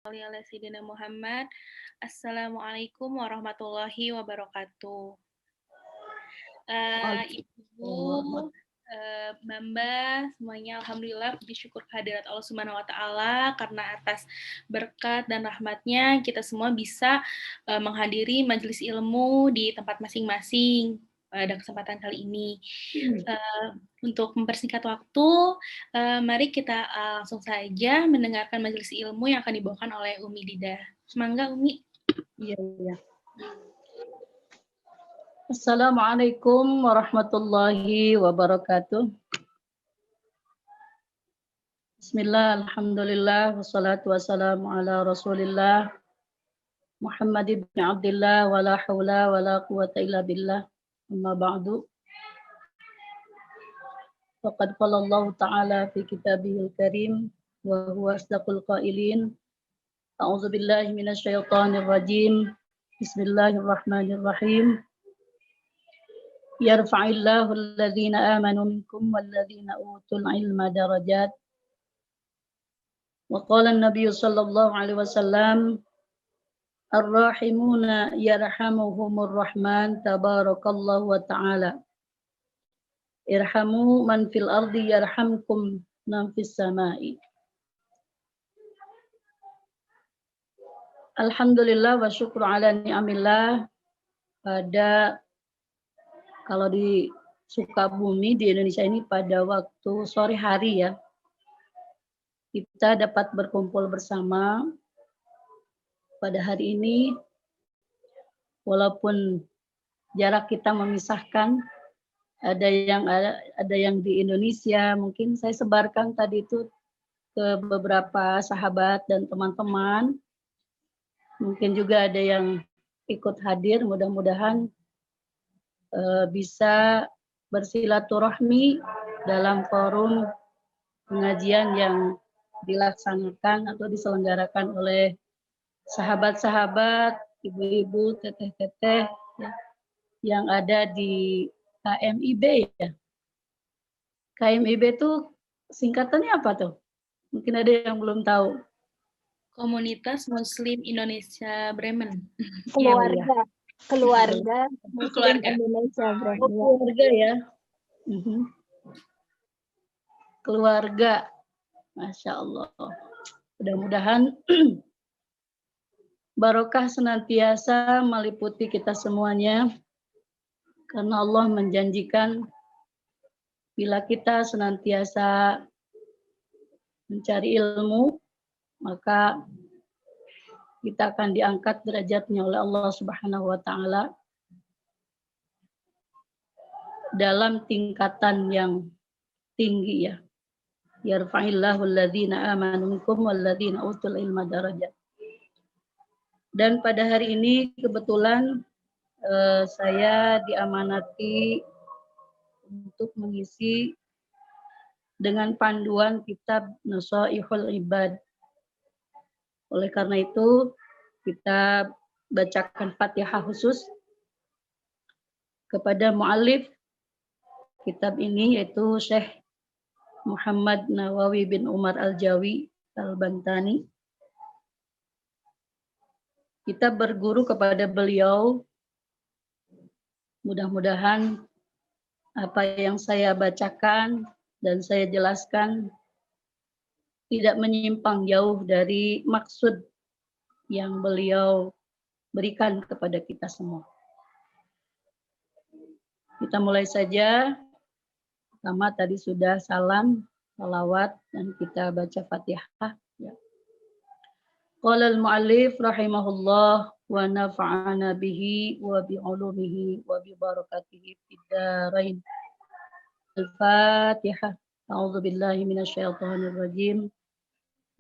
ala Sayyidina Muhammad. Assalamualaikum warahmatullahi wabarakatuh. Ibu, Mbak, semuanya alhamdulillah puji syukur kehadirat Allah Subhanahu wa taala karena atas berkat dan rahmatnya kita semua bisa menghadiri majelis ilmu di tempat masing-masing pada kesempatan kali ini. Untuk mempersingkat waktu, mari kita langsung saja mendengarkan majelis ilmu yang akan dibawakan oleh Umi Dida. Semangga, Umi. Iya. Assalamualaikum warahmatullahi wabarakatuh. Bismillah, alhamdulillah, wassalatu wassalamu ala rasulillah Muhammad ibn Abdullah wa la hawla wa la quwata illa billah. Amma ba'du. Faqad qala Allah ta'ala fi kitabihil karim wa huwa asdaqul qailin. A'udzu billahi minasy syaithanir rajim. Bismillahirrahmanirrahim. Yarfa'illahu alladhina amanu minkum walladhina utul ilma darajat. Wa qala an-nabiy sallallahu alaihi wasallam ar-rahimuna yarhamuhumur rahman tabarakallahu wa ta'ala. Irhamu man fil ardi yarhamkum man fis samai. Alhamdulillah wa syukru ala ni'amillah. Pada kalau di Sukabumi di Indonesia ini pada waktu sore hari ya, kita dapat berkumpul bersama pada hari ini, walaupun jarak kita memisahkan, ada yang di Indonesia, mungkin saya sebarkan tadi itu ke beberapa sahabat dan teman-teman, mungkin juga ada yang ikut hadir, mudah-mudahan bisa bersilaturahmi dalam forum pengajian yang dilaksanakan atau diselenggarakan oleh sahabat-sahabat, ibu-ibu, teteh-teteh ya, yang ada di KMIB ya. KMIB itu singkatannya apa tuh? Mungkin ada yang belum tahu. Komunitas Muslim Indonesia Bremen. Keluarga. Keluarga Muslim Indonesia Bremen. Keluarga ya. Keluarga. Masya Allah. Mudah-mudahan barokah senantiasa meliputi kita semuanya. Karena Allah menjanjikan bila kita senantiasa mencari ilmu, maka kita akan diangkat derajatnya oleh Allah Subhanahu wa taala dalam tingkatan yang tinggi ya. Yarfa'illahu alladhina amanu minkum walladhina utul ilma darajat. Dan pada hari ini kebetulan saya diamanati untuk mengisi dengan panduan kitab Nasaihul Ibad. Oleh karena itu, kita bacakan Fatihah khusus kepada mu'allif kitab ini, yaitu Syekh Muhammad Nawawi bin Umar Al-Jawi Al-Bantani. Kita berguru kepada beliau. Mudah-mudahan apa yang saya bacakan dan saya jelaskan tidak menyimpang jauh dari maksud yang beliau berikan kepada kita semua. Kita mulai saja. Pertama tadi sudah salam, salawat, dan kita baca Fatihah. Ya. Qala al-mu'allif rahimahullah wa nafa'ana bihi wa bi'ulumihi wa bi barakatihi fid dharain. Al-Fatihah. A'udzu billahi minasy syaithanir rajim.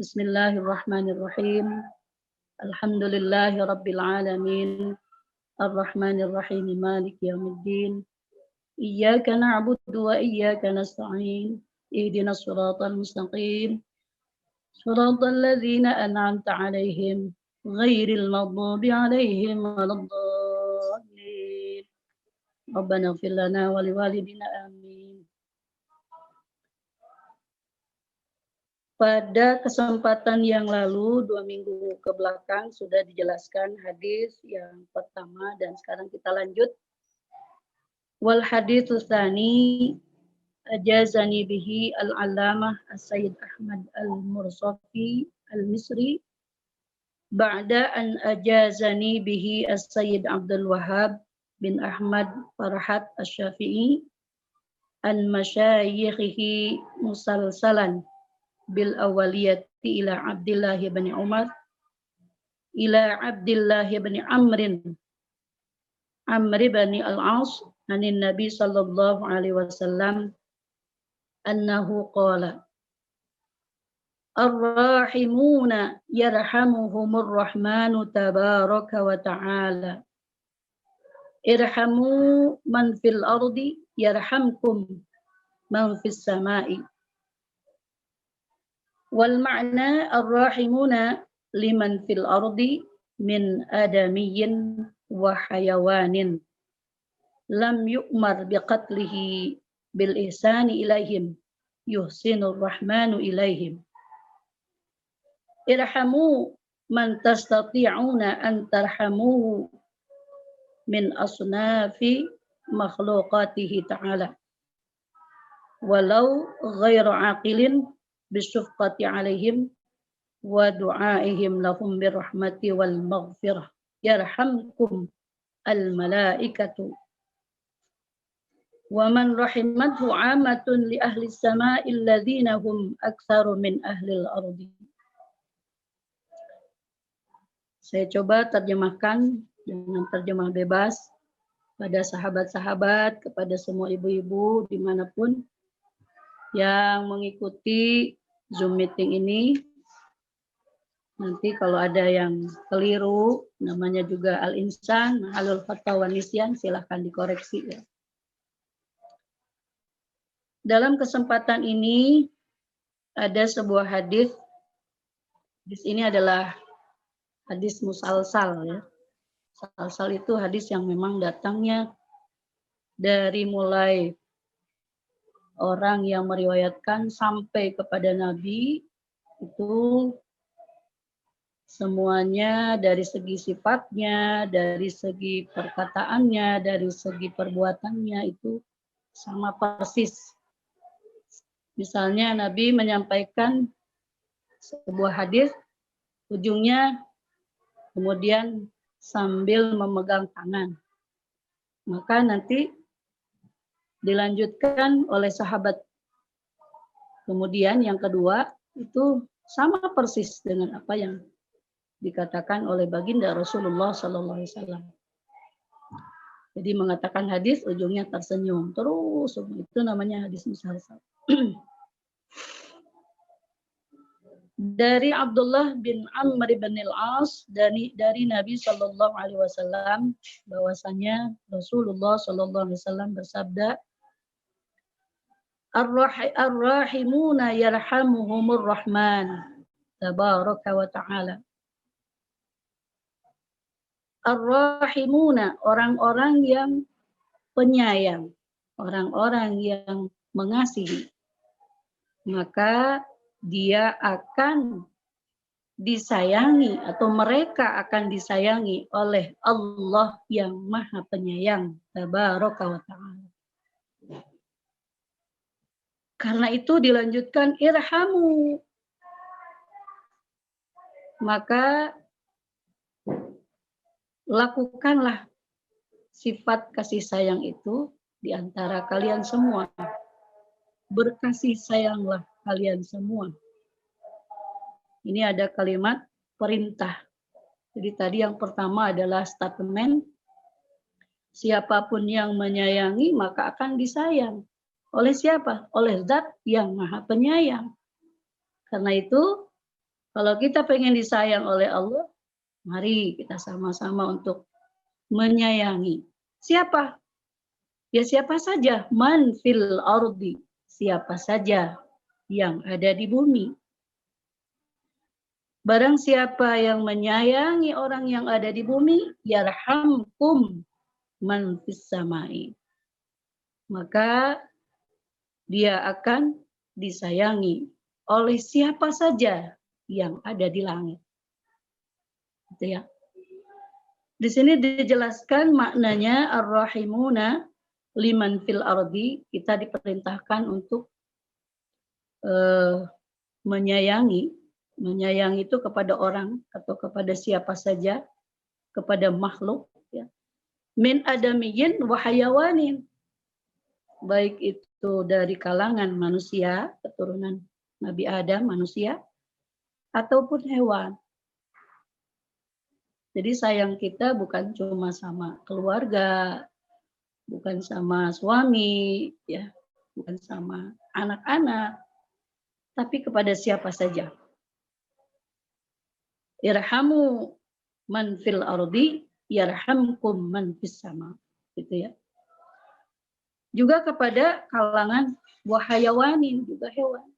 Bismillahirrahmanirrahim. Alhamdulillahi rabbil alamin. Ar-Rahmanir Rahim. Maliki yaumiddin. Iyyaka na'budu wa iyyaka nasta'in. Ihdinas siratal mustaqim. Siratal ladzina an'amta 'alaihim ghairil maghdubi 'alaihim waladdallin. Rabbana ighfir lana wa liwalidina amin. Pada kesempatan yang lalu, 2 minggu ke belakang, sudah dijelaskan hadis yang pertama, dan sekarang kita lanjut. Wal haditsu tsani ajazani bihi al-allamah as-sayyid Ahmad al-Mursafi al-Misri ba'da an ajazani bihi as-sayyid Abdul Wahhab bin Ahmad Farhat asy-Syafi'i an masyayikhihi musalsalan bil awaliyati ila Abdullah bin Umar ila Abdullah bin Amr bin al-As anin Nabi sallallahu alaihi wasallam annahu qala ar-rahimuna yarhamuhumur rahmanu tabaraka wa ta'ala irhamu man fil ardi yarhamkum man fis sama'i. Wal ma'na ar-rahimuna liman fil ardi min adamiyyin wa hayawanin lam yu'mar biqatlihi bil ihsani ilaihim yuhsinur rahmanu ilaihim. Irhamu man tastati'una an tarhamuhu min asnafi makhluqatihi ta'ala walau ghairu aqilin bisyufqati alaihim wa du'aihim lahum birrahmati wal maghfirah yarhamkum al malaikatu wa man rahimathu amatun li ahli samai alladhina hum aktsaru min ahli al-ardi. Saya coba terjemahkan dengan terjemah bebas pada sahabat-sahabat, kepada semua ibu-ibu dimanapun yang mengikuti Zoom meeting ini. Nanti kalau ada yang keliru, namanya juga Al-Insan, Mahalul Fatwa wan Nisyan, silahkan dikoreksi ya. Dalam kesempatan ini ada sebuah hadis. Hadis ini adalah hadis musalsal ya. Musalsal itu hadis yang memang datangnya dari mulai orang yang meriwayatkan sampai kepada Nabi, itu semuanya dari segi sifatnya, dari segi perkataannya, dari segi perbuatannya itu sama persis. Misalnya Nabi menyampaikan sebuah hadis, ujungnya kemudian sambil memegang tangan. Maka nanti dilanjutkan oleh sahabat. Kemudian yang kedua itu sama persis dengan apa yang dikatakan oleh baginda Rasulullah Sallallahu Alaihi Wasallam. Jadi mengatakan hadis ujungnya tersenyum terus, itu namanya hadis musalsal. Dari Abdullah bin Amr bin al-As dari Nabi Sallallahu Alaihi Wasallam bahwasanya Rasulullah Sallallahu Alaihi Wasallam bersabda, Ar-rahimuna yarhamuhumur rahman tabaraka wa ta'ala. Ar-rahimuna, orang-orang yang penyayang, orang-orang yang mengasihi, maka dia akan disayangi atau mereka akan disayangi oleh Allah yang Maha Penyayang tabaraka wa ta'ala. Karena itu dilanjutkan irhamu. Maka lakukanlah sifat kasih sayang itu di antara kalian semua. Berkasih sayanglah kalian semua. Ini ada kalimat perintah. Jadi tadi yang pertama adalah statement. Siapapun yang menyayangi maka akan disayang. Oleh siapa? Oleh Zat yang Maha Penyayang. Karena itu, kalau kita pengen disayang oleh Allah, mari kita sama-sama untuk menyayangi. Siapa? Ya siapa saja. Man fil ardi. Siapa saja yang ada di bumi. Barang siapa yang menyayangi orang yang ada di bumi, yarhamkum man fis samai. Maka dia akan disayangi oleh siapa saja yang ada di langit. Gitu ya. Di sini dijelaskan maknanya ar-rahimuna liman fil ardi, kita diperintahkan untuk menyayangi itu kepada orang atau kepada siapa saja, kepada makhluk ya. Min adamiyyin wa hayawanin, baik itu dari kalangan manusia, keturunan Nabi Adam manusia, ataupun hewan. Jadi sayang kita bukan cuma sama keluarga, bukan sama suami, ya, bukan sama anak-anak, tapi kepada siapa saja. Irhamu man fil ardi yarhamkum man fis sama. Gitu ya. Juga kepada kalangan wahayawanin, juga hewan.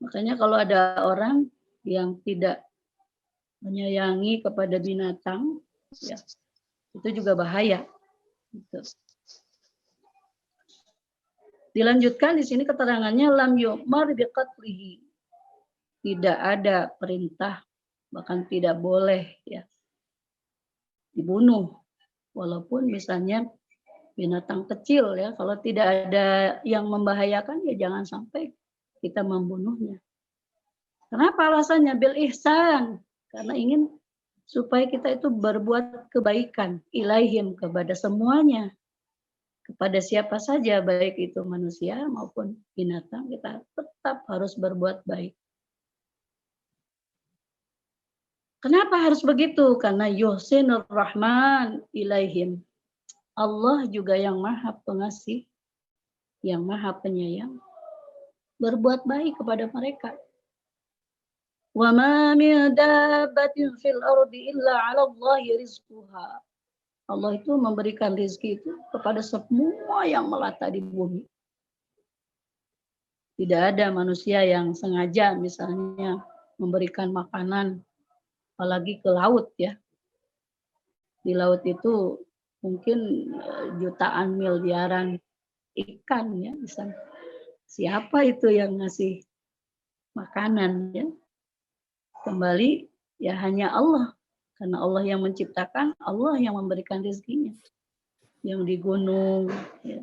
Makanya kalau ada orang yang tidak menyayangi kepada binatang, ya, itu juga bahaya. Gitu. Dilanjutkan di sini keterangannya lam yu'mar biqatlihi. Tidak ada perintah, bahkan tidak boleh ya dibunuh. Walaupun misalnya binatang kecil ya, kalau tidak ada yang membahayakan ya jangan sampai kita membunuhnya. Kenapa alasannya? Bil ihsan, karena ingin supaya kita itu berbuat kebaikan ilaihim, kepada semuanya, kepada siapa saja, baik itu manusia maupun binatang, kita tetap harus berbuat baik. Kenapa harus begitu? Karena yuhsinur rahman ilaihim, Allah juga yang maha pengasih, yang maha penyayang, berbuat baik kepada mereka. Wa ma min dabbatin fil ardi illa 'ala Allahi rizquha. Allah itu memberikan rezeki itu kepada semua yang melata di bumi. Tidak ada manusia yang sengaja misalnya memberikan makanan, apalagi ke laut ya. Di laut itu mungkin jutaan miliaran ikan ya, misalnya. Siapa itu yang ngasih makanan ya? Kembali ya hanya Allah, karena Allah yang menciptakan, Allah yang memberikan rezekinya. Yang di gunung, ya.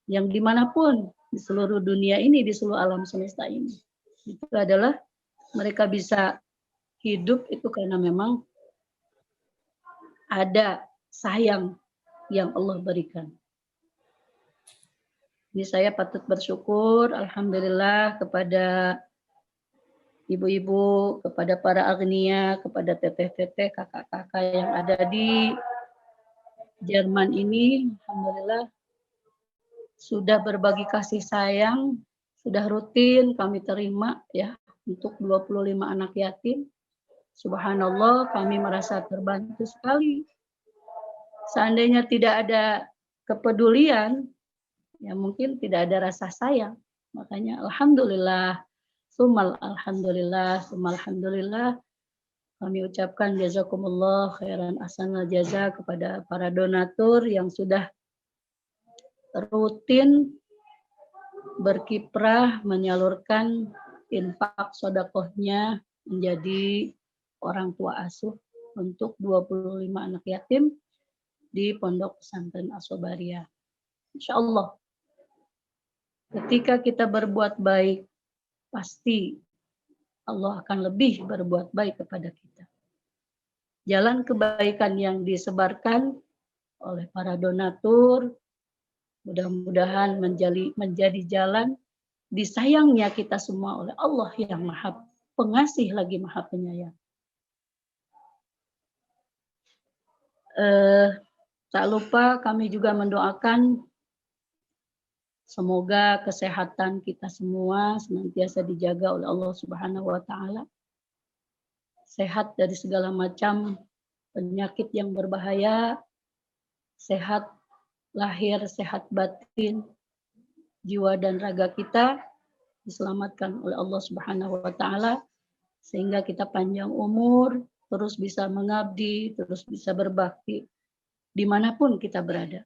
Yang dimanapun di seluruh dunia ini, di seluruh alam semesta ini, itu adalah mereka bisa hidup itu karena memang ada sayang yang Allah berikan. Ini saya patut bersyukur, alhamdulillah, kepada ibu-ibu, kepada para agnia, kepada teteh-teteh, kakak-kakak yang ada di Jerman ini, alhamdulillah sudah berbagi kasih sayang, sudah rutin kami terima ya untuk 25 anak yatim. Subhanallah, kami merasa terbantu sekali. Seandainya tidak ada kepedulian, ya mungkin tidak ada rasa sayang. Makanya alhamdulillah, sumal alhamdulillah, kami ucapkan jazakumullah khairan ahsanal jaza kepada para donatur yang sudah rutin berkiprah menyalurkan infak sedekahnya menjadi orang tua asuh untuk 25 anak yatim di Pondok Pesantren Asobariah. Insya Allah, ketika kita berbuat baik, pasti Allah akan lebih berbuat baik kepada kita. Jalan kebaikan yang disebarkan oleh para donatur, mudah-mudahan menjadi jalan disayangnya kita semua oleh Allah yang maha pengasih lagi maha penyayang. Tak lupa kami juga mendoakan semoga kesehatan kita semua senantiasa dijaga oleh Allah Subhanahu wa taala. Sehat dari segala macam penyakit yang berbahaya, sehat lahir, sehat batin, jiwa dan raga kita diselamatkan oleh Allah Subhanahu wa taala sehingga kita panjang umur, terus bisa mengabdi, terus bisa berbakti dimanapun kita berada.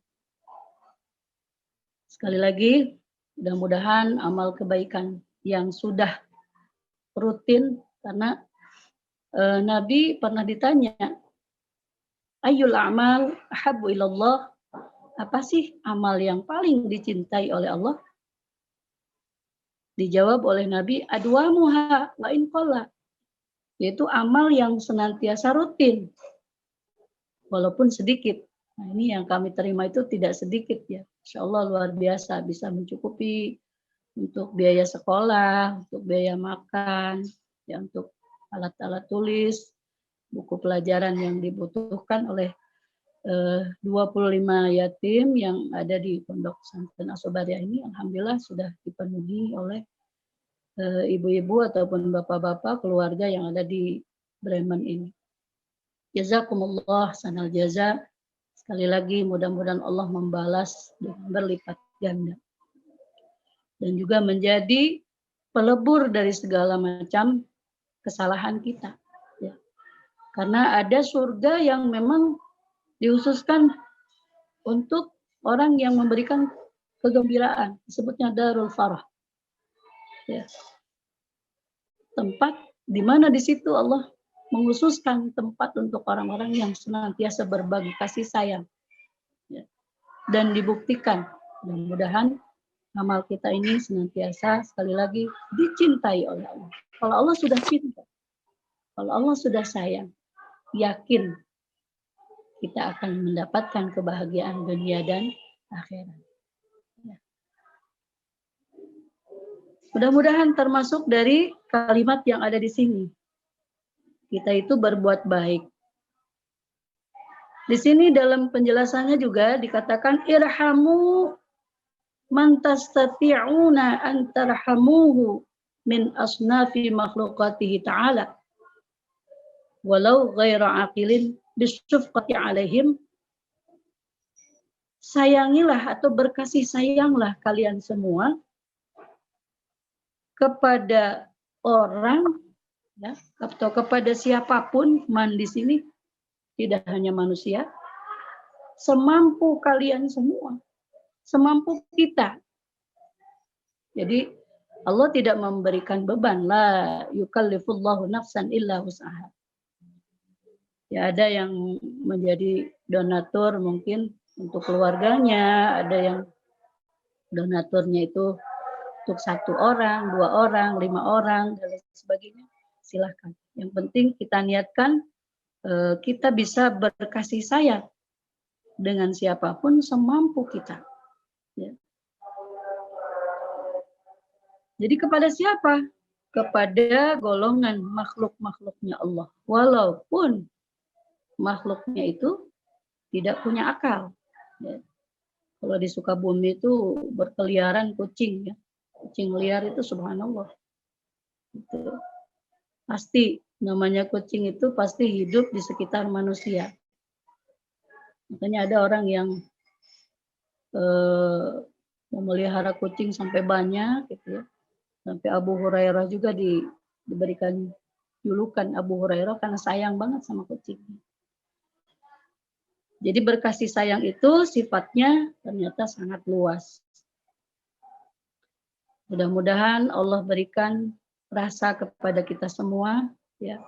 Sekali lagi, Mudah-mudahan amal kebaikan yang sudah rutin, karena Nabi pernah ditanya, ayyul a'mal ahabbu ilallah, apa sih amal yang paling dicintai oleh Allah? Dijawab oleh Nabi, adwamuha wa in qalla, yaitu amal yang senantiasa rutin walaupun sedikit. Nah, ini yang kami terima itu tidak sedikit ya. Insya Allah luar biasa, bisa mencukupi untuk biaya sekolah, untuk biaya makan, ya, untuk alat-alat tulis, buku pelajaran yang dibutuhkan oleh 25 yatim yang ada di Pondok Pesantren Asobariah ini. Alhamdulillah sudah dipenuhi oleh ibu-ibu ataupun bapak-bapak keluarga yang ada di Bremen ini. Jazakumullah sanal jaza. Sekali lagi mudah-mudahan Allah membalas dengan berlipat ganda. Dan juga menjadi pelebur dari segala macam kesalahan kita. Ya. Karena ada surga yang memang dikhususkan untuk orang yang memberikan kegembiraan. Disebutnya Darul Farah. Ya. Tempat di mana di situ Allah menghususkan tempat untuk orang-orang yang senantiasa berbagi kasih sayang. Ya. Dan dibuktikan, mudah-mudahan amal kita ini senantiasa sekali lagi dicintai oleh Allah. Kalau Allah sudah cinta, kalau Allah sudah sayang, yakin kita akan mendapatkan kebahagiaan dunia dan akhirat. Ya. Mudah-mudahan termasuk dari kalimat yang ada di sini. Kita itu berbuat baik. Di sini dalam penjelasannya juga dikatakan irhamu man tastati'una an tarhamuhu min asnafi makhluqatihi ta'ala walau ghaira aqilin bisyufqati alaihim. Sayangilah atau berkasih sayanglah kalian semua kepada orang, ya, atau kepada siapapun, man di sini tidak hanya manusia, semampu kalian semua, semampu kita. Jadi Allah tidak memberikan beban, la yukallifullahu nafsan illa wus'aha. Ya, ada yang menjadi donatur mungkin untuk keluarganya, ada yang donaturnya itu untuk 1 orang, 2 orang, 5 orang, dan sebagainya. Silahkan. Yang penting kita niatkan kita bisa berkasih sayang dengan siapapun semampu kita. Ya. Jadi kepada siapa? Kepada golongan makhluk-makhluknya Allah. Walaupun makhluknya itu tidak punya akal. Ya. Kalau di Sukabumi itu berkeliaran kucing, ya. Kucing liar itu subhanallah. Itu pasti namanya kucing itu pasti hidup di sekitar manusia. Makanya ada orang yang memelihara kucing sampai banyak, gitu ya. Sampai Abu Hurairah juga diberikan julukan Abu Hurairah karena sayang banget sama kucing. Jadi berkasih sayang itu sifatnya ternyata sangat luas. Mudah-mudahan Allah berikan rasa kepada kita semua, ya,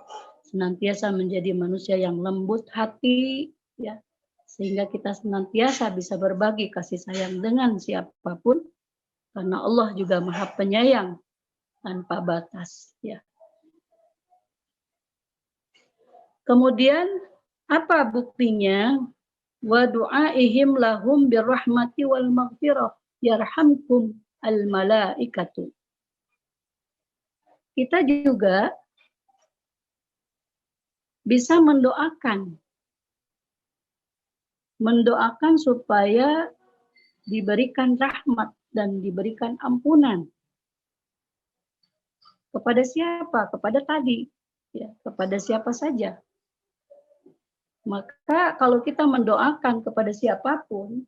senantiasa menjadi manusia yang lembut hati, ya, sehingga kita senantiasa bisa berbagi kasih sayang dengan siapapun, karena Allah juga Maha Penyayang tanpa batas, ya. Kemudian apa buktinya? Wa du'aihim lahum birrahmati wal maghfirah yarhamkum al malaikatu. Kita juga bisa mendoakan supaya diberikan rahmat dan diberikan ampunan. Kepada siapa? Kepada tadi, ya, kepada siapa saja. Maka kalau kita mendoakan kepada siapapun,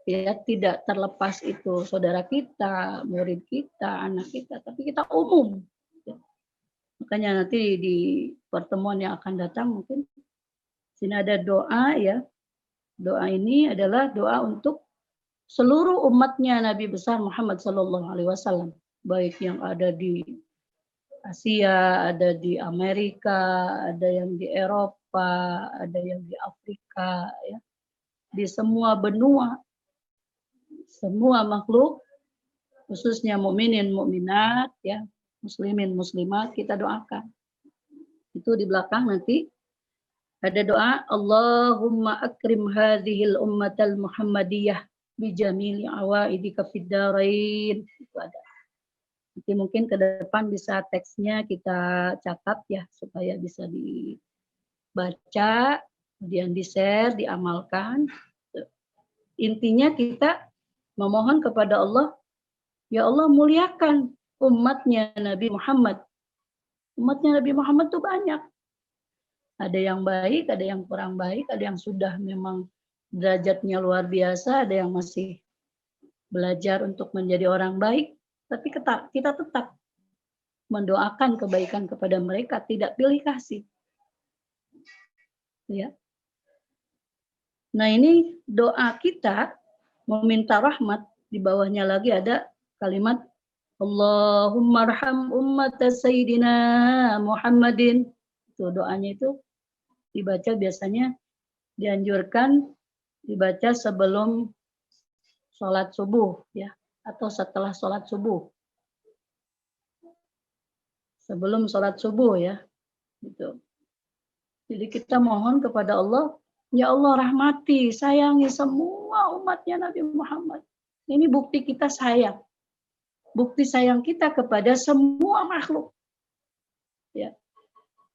ya, tidak terlepas itu saudara kita, murid kita, anak kita, tapi kita umum. Ya. Makanya nanti di pertemuan yang akan datang mungkin sini ada doa, ya. Doa ini adalah doa untuk seluruh umatnya Nabi besar Muhammad Sallallahu Alaihi Wasallam, baik yang ada di Asia, ada di Amerika, ada yang di Eropa, ada yang di Afrika, ya, di semua benua, semua makhluk, khususnya mukminin mukminat, ya, muslimin muslimat, kita doakan. Itu di belakang nanti ada doa, Allahumma akrim hadhil ummatal Muhammadiyah bijamili awaidika fid darain. Itu ada. Nanti mungkin ke depan bisa teksnya kita catat ya supaya bisa dibaca, kemudian di-share, diamalkan. Intinya kita memohon kepada Allah, ya Allah muliakan umatnya Nabi Muhammad. Umatnya Nabi Muhammad tuh banyak. Ada yang baik, ada yang kurang baik, ada yang sudah memang derajatnya luar biasa, ada yang masih belajar untuk menjadi orang baik, tapi kita tetap mendoakan kebaikan kepada mereka, tidak pilih kasih. Ya. Nah ini doa kita meminta rahmat, di bawahnya lagi ada kalimat Allahumma arham ummat Sayyidina Muhammadin. Itu doanya itu dibaca biasanya dianjurkan dibaca sebelum sholat subuh ya atau setelah sholat subuh. Sebelum sholat subuh ya. Gitu. Jadi kita mohon kepada Allah, ya Allah rahmati, sayangi semua umatnya Nabi Muhammad. Ini bukti kita sayang. Bukti sayang kita kepada semua makhluk. Ya.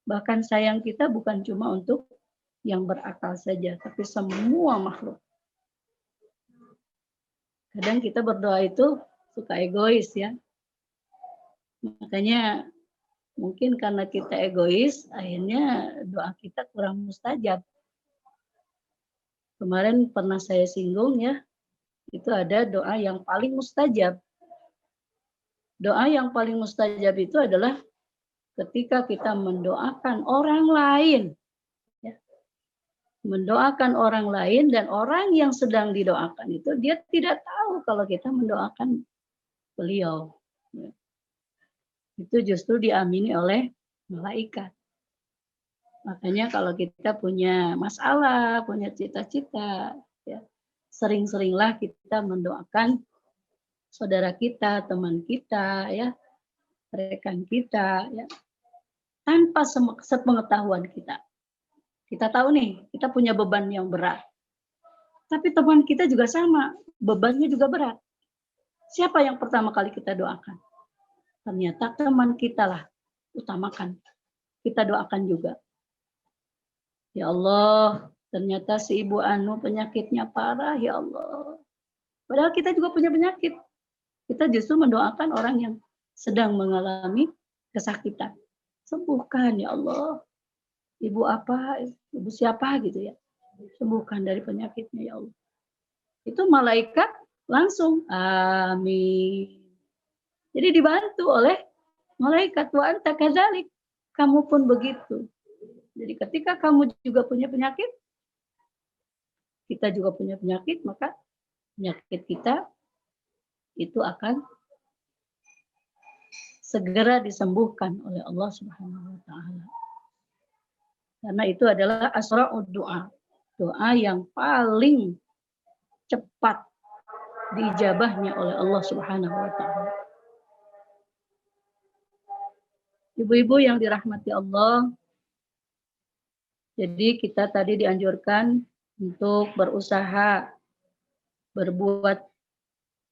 Bahkan sayang kita bukan cuma untuk yang berakal saja, tapi semua makhluk. Kadang kita berdoa itu suka egois ya. Makanya mungkin karena kita egois, akhirnya doa kita kurang mustajab. Kemarin pernah saya singgung ya, itu ada doa yang paling mustajab. Doa yang paling mustajab itu adalah ketika kita mendoakan orang lain. Ya. Mendoakan orang lain dan orang yang sedang didoakan itu dia tidak tahu kalau kita mendoakan beliau. Ya. Itu justru diamini oleh malaikat. Makanya kalau kita punya masalah, punya cita-cita, ya, sering-seringlah kita mendoakan saudara kita, teman kita, ya, rekan kita, ya, tanpa sepengetahuan kita. Kita tahu nih, kita punya beban yang berat. Tapi teman kita juga sama, bebannya juga berat. Siapa yang pertama kali kita doakan? Ternyata teman kita lah, utamakan. Kita doakan juga. Ya Allah, ternyata si Ibu Anu penyakitnya parah, ya Allah. Padahal kita juga punya penyakit. Kita justru mendoakan orang yang sedang mengalami kesakitan. Sembuhkan ya Allah. Ibu apa, ibu siapa gitu ya. Sembuhkan dari penyakitnya ya Allah. Itu malaikat langsung amin. Jadi dibantu oleh malaikat, wa anta kadzalik. Kamu pun begitu. Jadi ketika kamu juga punya penyakit, kita juga punya penyakit, maka penyakit kita itu akan segera disembuhkan oleh Allah Subhanahu wa taala. Karena itu adalah asra'ud doa. Doa yang paling cepat diijabahnya oleh Allah Subhanahu wa taala. Ibu-ibu yang dirahmati Allah, jadi kita tadi dianjurkan untuk berusaha berbuat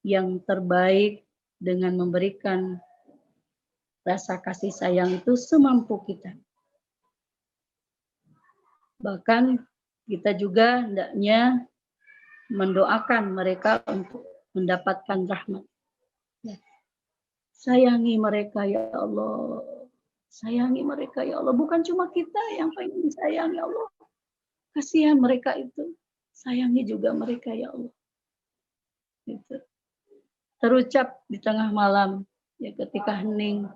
yang terbaik dengan memberikan rasa kasih sayang itu semampu kita. Bahkan kita juga hendaknya mendoakan mereka untuk mendapatkan rahmat. Sayangi mereka ya Allah. Sayangi mereka ya Allah. Bukan cuma kita yang pengen disayangi ya Allah. Kasihan mereka itu. Sayangi juga mereka ya Allah. Gitu. Terucap di tengah malam, ya ketika hening,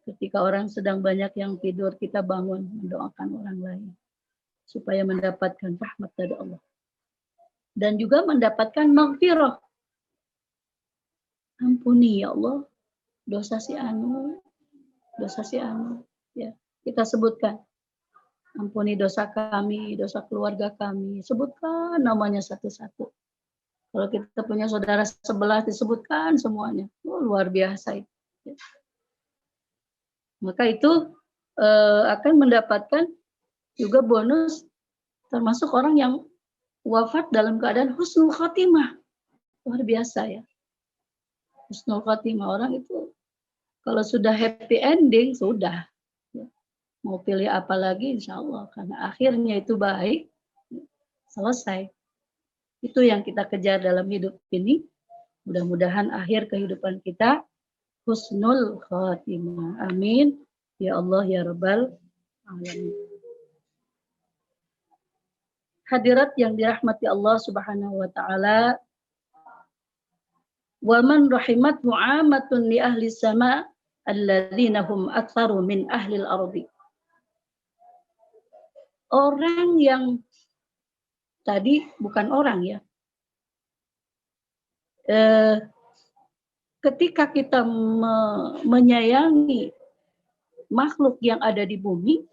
ketika orang sedang banyak yang tidur, kita bangun mendoakan orang lain supaya mendapatkan rahmat dari Allah dan juga mendapatkan maghfirah Ampuni ya Allah dosa si anu, ya. Kita sebutkan, ampuni dosa kami, dosa keluarga kami. Sebutkan namanya satu-satu. Kalau kita punya saudara sebelah, disebutkan semuanya. Oh, luar biasa itu. Ya. Maka itu akan mendapatkan juga bonus, termasuk orang yang wafat dalam keadaan husnul khotimah. Luar biasa ya. Husnul khotimah, orang itu kalau sudah happy ending, sudah. Ya. Mau pilih apa lagi, insya Allah. Karena akhirnya itu baik, selesai. Itu yang kita kejar dalam hidup ini. Mudah-mudahan akhir kehidupan kita husnul khotimah. Amin. Ya Allah, ya Rabbal alamin. Hadirat yang dirahmati Allah Subhanahu wa taala. Wa man rahimat mu'amatun li ahli sama alladzina hum aktsaru min ahli al-ardi. Orang yang tadi bukan orang ya. Ketika kita menyayangi makhluk yang ada di bumi,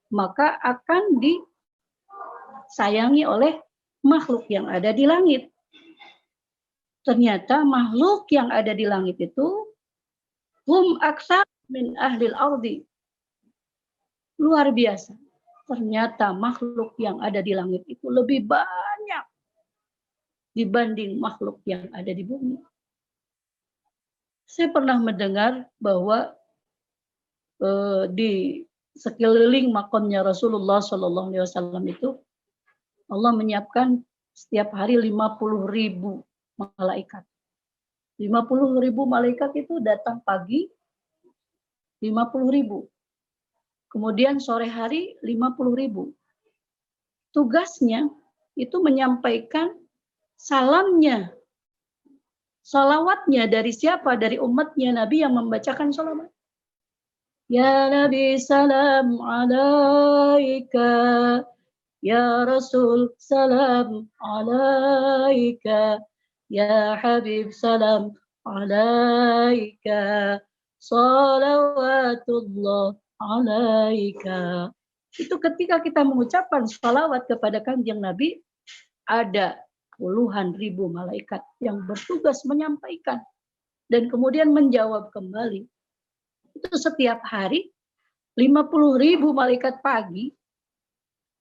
maka akan disayangi oleh makhluk yang ada di langit. Ternyata makhluk yang ada di langit itu hum aktsar min ahlil ardi. Luar biasa. Ternyata makhluk yang ada di langit itu lebih banyak dibanding makhluk yang ada di bumi. Saya pernah mendengar bahwa di sekeliling makamnya Rasulullah SAW itu Allah menyiapkan setiap hari 50.000 malaikat. 50.000 malaikat itu datang pagi 50.000. Kemudian sore hari 50.000. Tugasnya itu menyampaikan salamnya, salawatnya dari siapa? Dari umatnya Nabi yang membacakan salawat. Ya Nabi salam alaika, ya Rasul salam alaika, ya Habib salam alaika, salawatullah alaika. Itu ketika kita mengucapkan salawat kepada Kanjeng Nabi, ada puluhan ribu malaikat yang bertugas menyampaikan dan kemudian menjawab kembali. Itu setiap hari 50.000 malaikat pagi,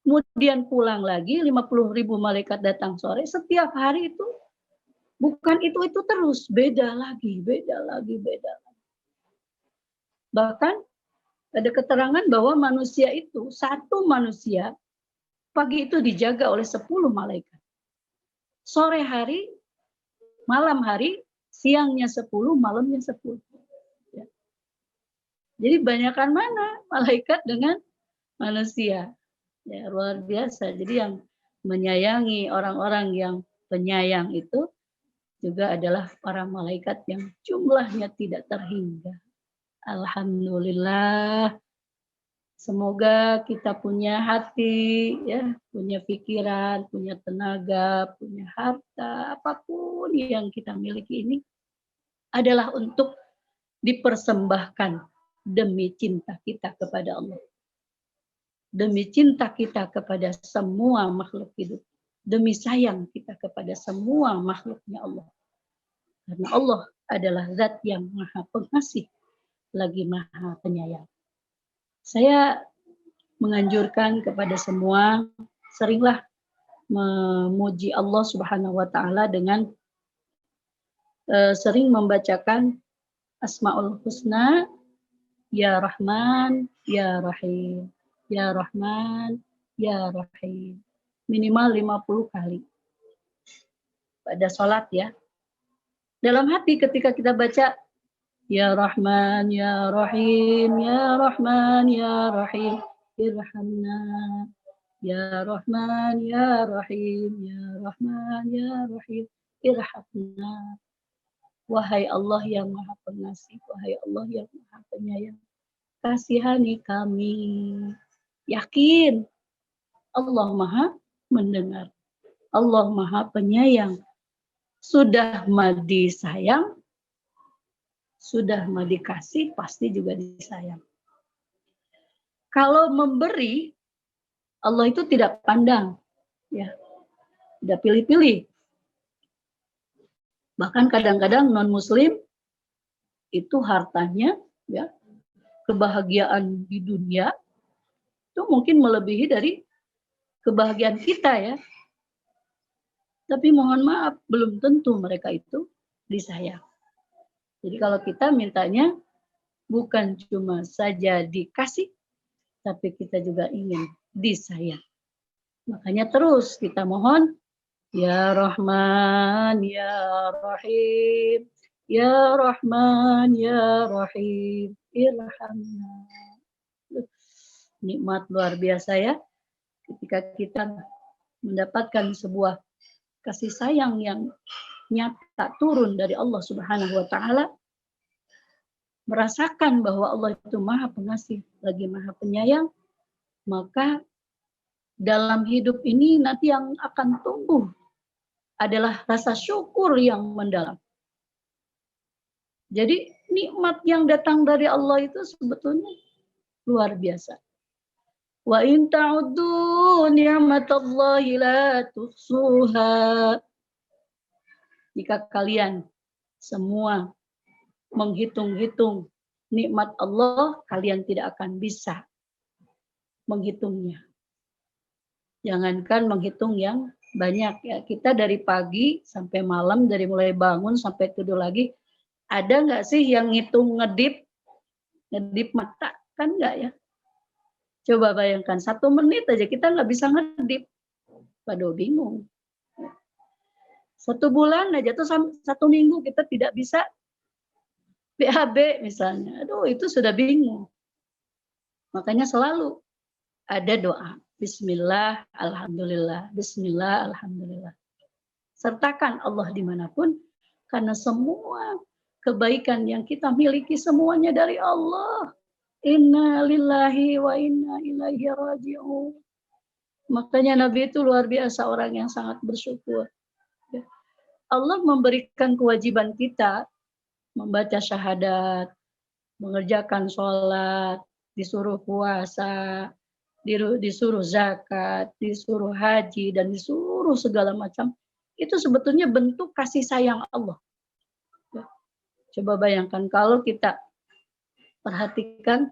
kemudian pulang lagi 50.000 malaikat datang sore. Setiap hari itu bukan itu terus, beda lagi. Bahkan ada keterangan bahwa manusia itu, satu manusia pagi itu dijaga oleh 10 malaikat. Sore hari, malam hari, siangnya 10, malamnya 10. Ya. Jadi banyakkan mana malaikat dengan manusia. Ya, luar biasa. Jadi yang menyayangi orang-orang yang penyayang itu juga adalah para malaikat yang jumlahnya tidak terhingga. Alhamdulillah. Semoga kita punya hati, ya, punya pikiran, punya tenaga, punya harta, apapun yang kita miliki ini adalah untuk dipersembahkan demi cinta kita kepada Allah. Demi cinta kita kepada semua makhluk hidup. Demi sayang kita kepada semua makhluknya Allah. Karena Allah adalah zat yang maha pengasih, lagi maha penyayang. Saya menganjurkan kepada semua, seringlah memuji Allah Subhanahu wa taala dengan sering membacakan Asmaul Husna, Ya Rahman, Ya Rahim, Ya Rahman, Ya Rahim. Minimal 50 kali. Pada sholat ya. Dalam hati ketika kita baca Ya Rahman, Ya Rahim, Ya Rahman, Ya Rahim, Irhamna. Ya Rahman, Ya Rahim, Ya Rahman, Ya Rahim, Irhamna. Wahai Allah yang maha pengasih, wahai Allah yang maha penyayang, kasihani kami. Yakin Allah maha mendengar, Allah maha penyayang. Sudah disayang, sudah mau dikasih pasti juga disayang. Kalau memberi, Allah itu tidak pandang, ya, tidak pilih-pilih. Bahkan kadang-kadang non-Muslim itu hartanya, ya, kebahagiaan di dunia itu mungkin melebihi dari kebahagiaan kita, ya. Tapi mohon maaf, belum tentu mereka itu disayang. Jadi kalau kita mintanya bukan cuma saja dikasih, tapi kita juga ingin disayang. Makanya terus kita mohon, Ya Rahman, Ya Rahim, Ya Rahman, Ya Rahim, Irhamna. Nikmat luar biasa, ya, ketika kita mendapatkan sebuah kasih sayang yang nyata turun dari Allah Subhanahu wa Ta'ala, merasakan bahwa Allah itu Maha Pengasih lagi Maha Penyayang, maka dalam hidup ini nanti yang akan tumbuh adalah rasa syukur yang mendalam. Jadi nikmat yang datang dari Allah itu sebetulnya luar biasa. Wa in ta'uddu ni'matallahi la tuhsuha. Jika kalian semua menghitung-hitung nikmat Allah, kalian tidak akan bisa menghitungnya. Jangankan menghitung yang banyak, ya. Kita dari pagi sampai malam, dari mulai bangun sampai tidur lagi, ada nggak sih yang ngitung ngedip mata? Kan nggak, ya. Coba bayangkan 1 menit aja kita nggak bisa ngedip. Waduh, bingung. 1 bulan aja tuh 1 minggu kita tidak bisa BAB misalnya. Aduh, itu sudah bingung. Makanya selalu ada doa. Bismillah, alhamdulillah. Bismillah, alhamdulillah. Sertakan Allah dimanapun, karena semua kebaikan yang kita miliki semuanya dari Allah. Inna lillahi wa inna ilaihi raji'un. Makanya Nabi itu luar biasa, orang yang sangat bersyukur. Allah memberikan kewajiban kita membaca syahadat, mengerjakan sholat, disuruh puasa, disuruh zakat, disuruh haji, dan disuruh segala macam. Itu sebetulnya bentuk kasih sayang Allah. Coba bayangkan kalau kita perhatikan,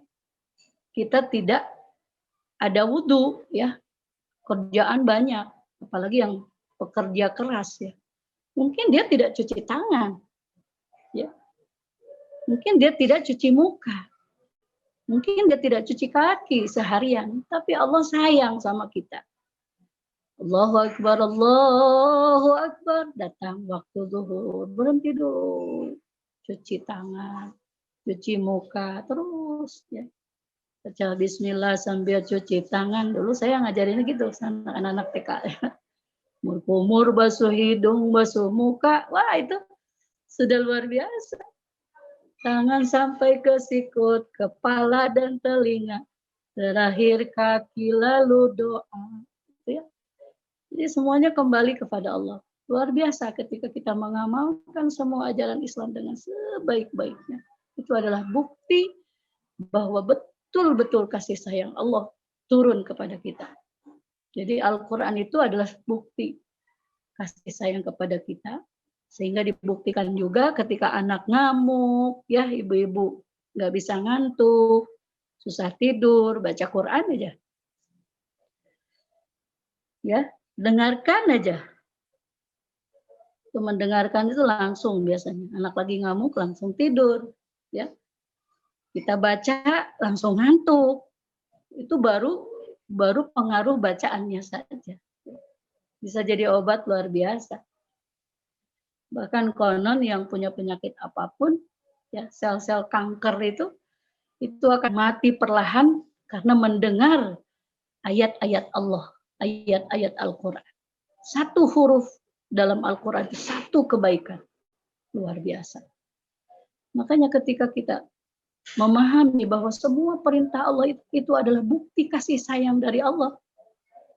kita tidak ada wudhu, ya, kerjaan banyak, apalagi yang pekerja keras, ya. Mungkin dia tidak cuci tangan, ya. Mungkin dia tidak cuci muka, mungkin dia tidak cuci kaki seharian, tapi Allah sayang sama kita. Allahu Akbar, Allahu Akbar, datang waktu zuhur, berhenti dulu, cuci tangan, cuci muka, terus, ya. Baca bismillah sambil cuci tangan. Dulu saya ngajarin gitu sama anak-anak TK. Kumur, basuh hidung, basuh muka. Wah, itu sudah luar biasa. Tangan sampai ke sikut, kepala dan telinga. Terakhir kaki, lalu doa. Ya. Jadi semuanya kembali kepada Allah. Luar biasa ketika kita mengamalkan semua ajaran Islam dengan sebaik-baiknya. Itu adalah bukti bahwa betul-betul kasih sayang Allah turun kepada kita. Jadi Al-Quran itu adalah bukti kasih sayang kepada kita, sehingga dibuktikan juga ketika anak ngamuk, ya, ibu-ibu nggak bisa ngantuk, susah tidur, baca Quran aja. Ya, dengarkan aja. Itu mendengarkan itu langsung biasanya. Anak lagi ngamuk langsung tidur, ya. Kita baca langsung ngantuk. Itu baru pengaruh bacaannya saja. Bisa jadi obat luar biasa. Bahkan konon yang punya penyakit apapun, ya, sel-sel kanker itu akan mati perlahan karena mendengar ayat-ayat Allah, ayat-ayat Al-Quran. 1 huruf dalam Al-Quran itu 1 kebaikan. Luar biasa. Makanya ketika kita memahami bahwa semua perintah Allah itu adalah bukti kasih sayang dari Allah,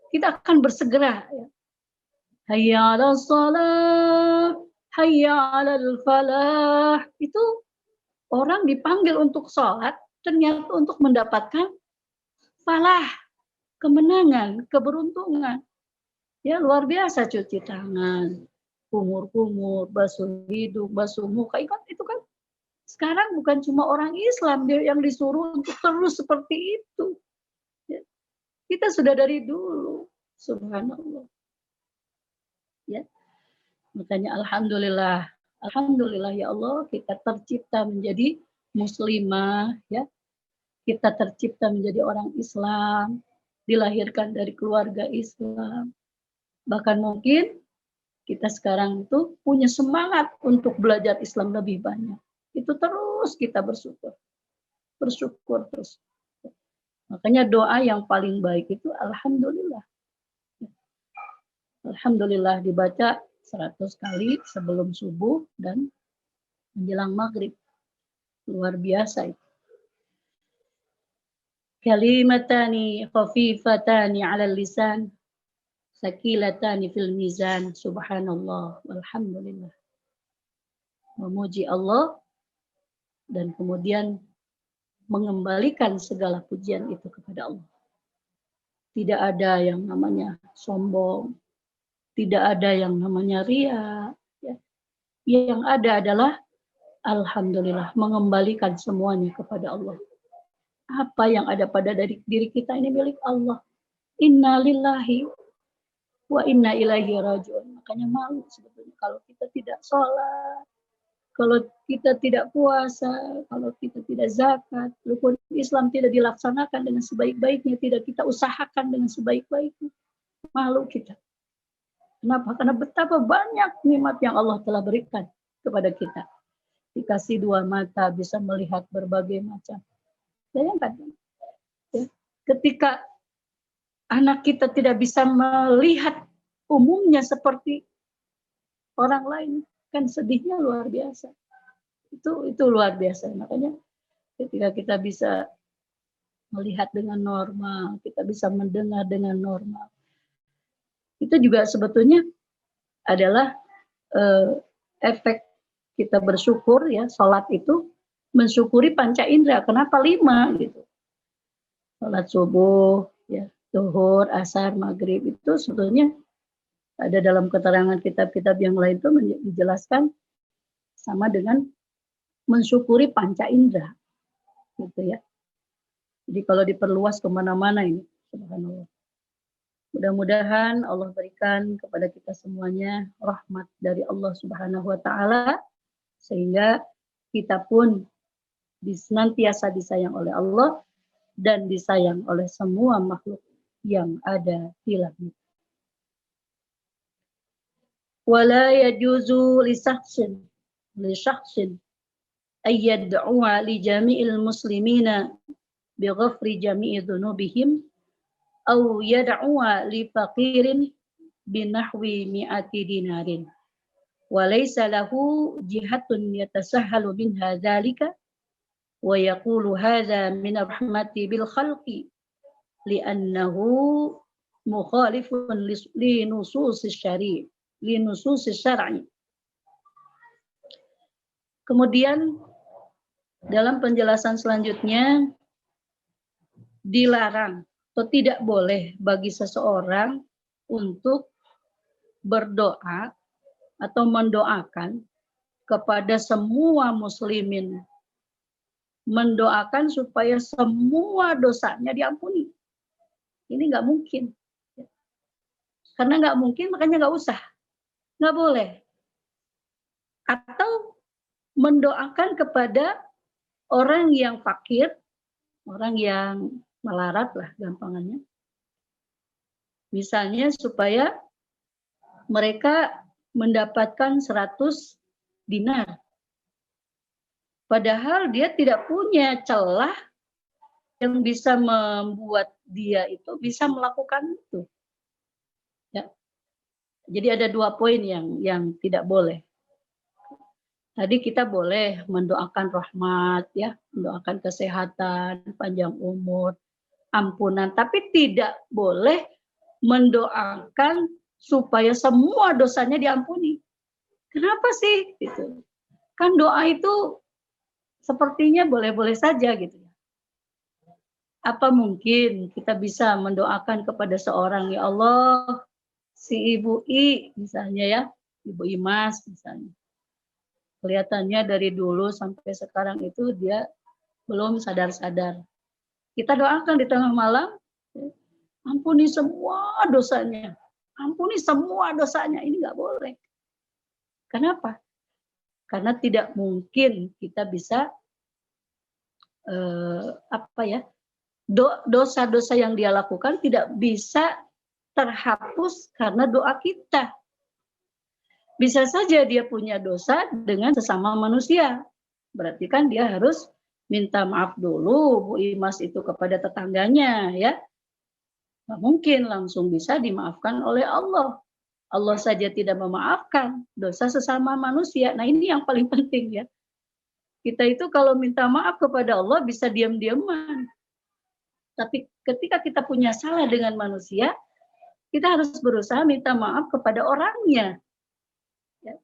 kita akan bersegera, ya. Hayya 'alas shalah, hayya 'alal falah. Itu orang dipanggil untuk sholat, ternyata untuk mendapatkan falah, kemenangan, keberuntungan. Ya luar biasa, cuci tangan, kumur-kumur, basuh hidung, basuh muka. Itu kan sekarang bukan cuma orang Islam yang disuruh untuk terus seperti itu. Ya. Kita sudah dari dulu, subhanallah. Ya. Makanya alhamdulillah ya Allah, kita tercipta menjadi muslimah, ya. Kita tercipta menjadi orang Islam, dilahirkan dari keluarga Islam. Bahkan mungkin kita sekarang itu punya semangat untuk belajar Islam lebih banyak. Itu terus kita bersyukur terus. Makanya doa yang paling baik itu alhamdulillah. Alhamdulillah dibaca 100 kali sebelum subuh dan menjelang maghrib. Luar biasa itu. Kalimatani khafifatani 'alal lisan, sakilatani fil mizan, subhanallah walhamdulillah. Memuji Allah dan kemudian mengembalikan segala pujian itu kepada Allah. Tidak ada yang namanya sombong, tidak ada yang namanya ria. Ya. Yang ada adalah alhamdulillah, mengembalikan semuanya kepada Allah. Apa yang ada pada diri kita ini milik Allah. Inna lillahi wa inna ilaihi raji'un. Makanya malu sebetulnya kalau kita tidak sholat, kalau kita tidak puasa, kalau kita tidak zakat, rukun Islam tidak dilaksanakan dengan sebaik-baiknya, tidak kita usahakan dengan sebaik-baiknya. Malu kita. Kenapa? Karena betapa banyak nikmat yang Allah telah berikan kepada kita. Dikasih 2 mata, bisa melihat berbagai macam. Bayangkan, ya, ketika anak kita tidak bisa melihat umumnya seperti orang lain, kan sedihnya luar biasa. Itu luar biasa. Makanya ketika kita bisa melihat dengan normal, kita bisa mendengar dengan normal, itu juga sebetulnya adalah efek kita bersyukur, ya. Sholat itu mensyukuri panca indera. Kenapa 5 gitu? Sholat subuh, ya, zuhur, asar, maghrib itu sebetulnya ada dalam keterangan kitab-kitab yang lain itu dijelaskan sama dengan mensyukuri panca indera, gitu ya. Jadi kalau diperluas kemana-mana ini, subhanallah. Mudah-mudahan Allah berikan kepada kita semuanya rahmat dari Allah Subhanahu wa Ta'ala, sehingga kita pun senantiasa disayang oleh Allah dan disayang oleh semua makhluk yang ada di langit. Wala yajuzu li shakhsin ay yad'u'a li jami'il muslimina bi ghafri jami'i dhunubihim aw yad'u'a li faqirin bi nahwi mi'ati dinarin wa laysa lahu jihatun yatasahhalu minha dhalika wa yaqulu hadza min rahmati bil khalqi li'annahu mukhalifun li nususis syari' li nususis syar'i. Kemudian dalam penjelasan selanjutnya, dilarang atau tidak boleh bagi seseorang untuk berdoa atau mendoakan kepada semua muslimin, mendoakan supaya semua dosanya diampuni. Ini nggak mungkin. Karena nggak mungkin, makanya nggak usah. Nggak boleh. Atau mendoakan kepada orang yang fakir, orang yang melarat lah gampangannya. Misalnya supaya mereka mendapatkan 100 dinar. Padahal dia tidak punya celah yang bisa membuat dia itu bisa melakukan itu. Ya. Jadi ada 2 poin yang tidak boleh. Tadi kita boleh mendoakan rahmat, ya, mendoakan kesehatan, panjang umur, ampunan, tapi tidak boleh mendoakan supaya semua dosanya diampuni. Kenapa sih? Gitu. Kan doa itu sepertinya boleh-boleh saja gitu ya. Apa mungkin kita bisa mendoakan kepada seorang, ya Allah, si Ibu I misalnya ya, Ibu Imas misalnya. Kelihatannya dari dulu sampai sekarang itu dia belum sadar-sadar. Kita doakan di tengah malam, ampuni semua dosanya. Ampuni semua dosanya. Ini nggak boleh. Kenapa? Karena tidak mungkin kita bisa dosa-dosa yang dia lakukan tidak bisa terhapus karena doa kita. Bisa saja dia punya dosa dengan sesama manusia. Berarti kan dia harus minta maaf dulu Bu Imas itu kepada tetangganya ya. Nggak mungkin langsung bisa dimaafkan oleh Allah. Allah saja tidak memaafkan dosa sesama manusia. Nah ini yang paling penting ya. Kita itu kalau minta maaf kepada Allah bisa diam-diaman. Tapi ketika kita punya salah dengan manusia, kita harus berusaha minta maaf kepada orangnya. Ya.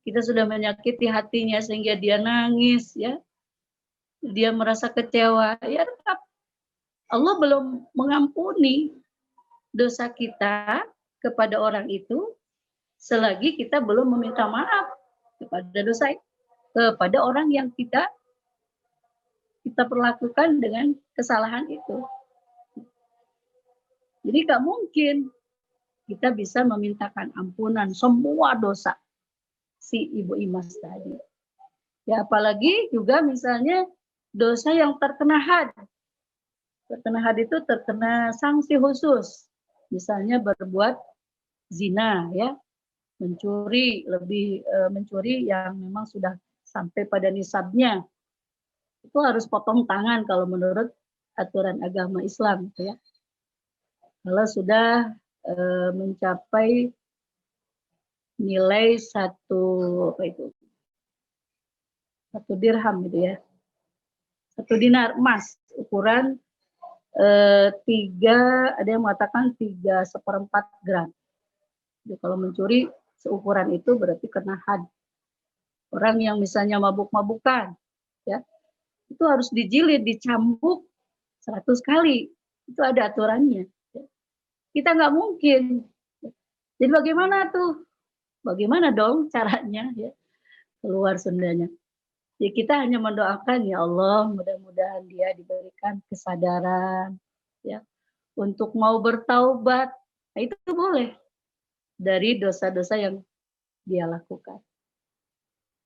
Kita sudah menyakiti hatinya sehingga dia nangis, ya, dia merasa kecewa. Ya, tetap Allah belum mengampuni dosa kita kepada orang itu selagi kita belum meminta maaf kepada orang yang kita perlakukan dengan kesalahan itu. Jadi gak mungkin kita bisa memintakan ampunan semua dosa si Ibu Imas tadi. Ya apalagi juga misalnya dosa yang terkena had. Terkena had itu terkena sanksi khusus. Misalnya berbuat zina ya, mencuri mencuri yang memang sudah sampai pada nisabnya. Itu harus potong tangan kalau menurut aturan agama Islam ya. Kalau sudah mencapai nilai satu dirham gitu ya, 1 dinar emas ukuran 3, ada yang mengatakan 3/4 gram. Jadi kalau mencuri seukuran itu berarti kena had. Orang yang misalnya mabuk-mabukan ya, itu harus dijilid, dicambuk 100 kali. Itu ada aturannya. Kita nggak mungkin. Jadi bagaimana tuh? Bagaimana dong caranya ya? Keluar Sundanya. Jadi kita hanya mendoakan ya Allah, mudah-mudahan dia diberikan kesadaran ya untuk mau bertaubat. Nah, itu boleh dari dosa-dosa yang dia lakukan.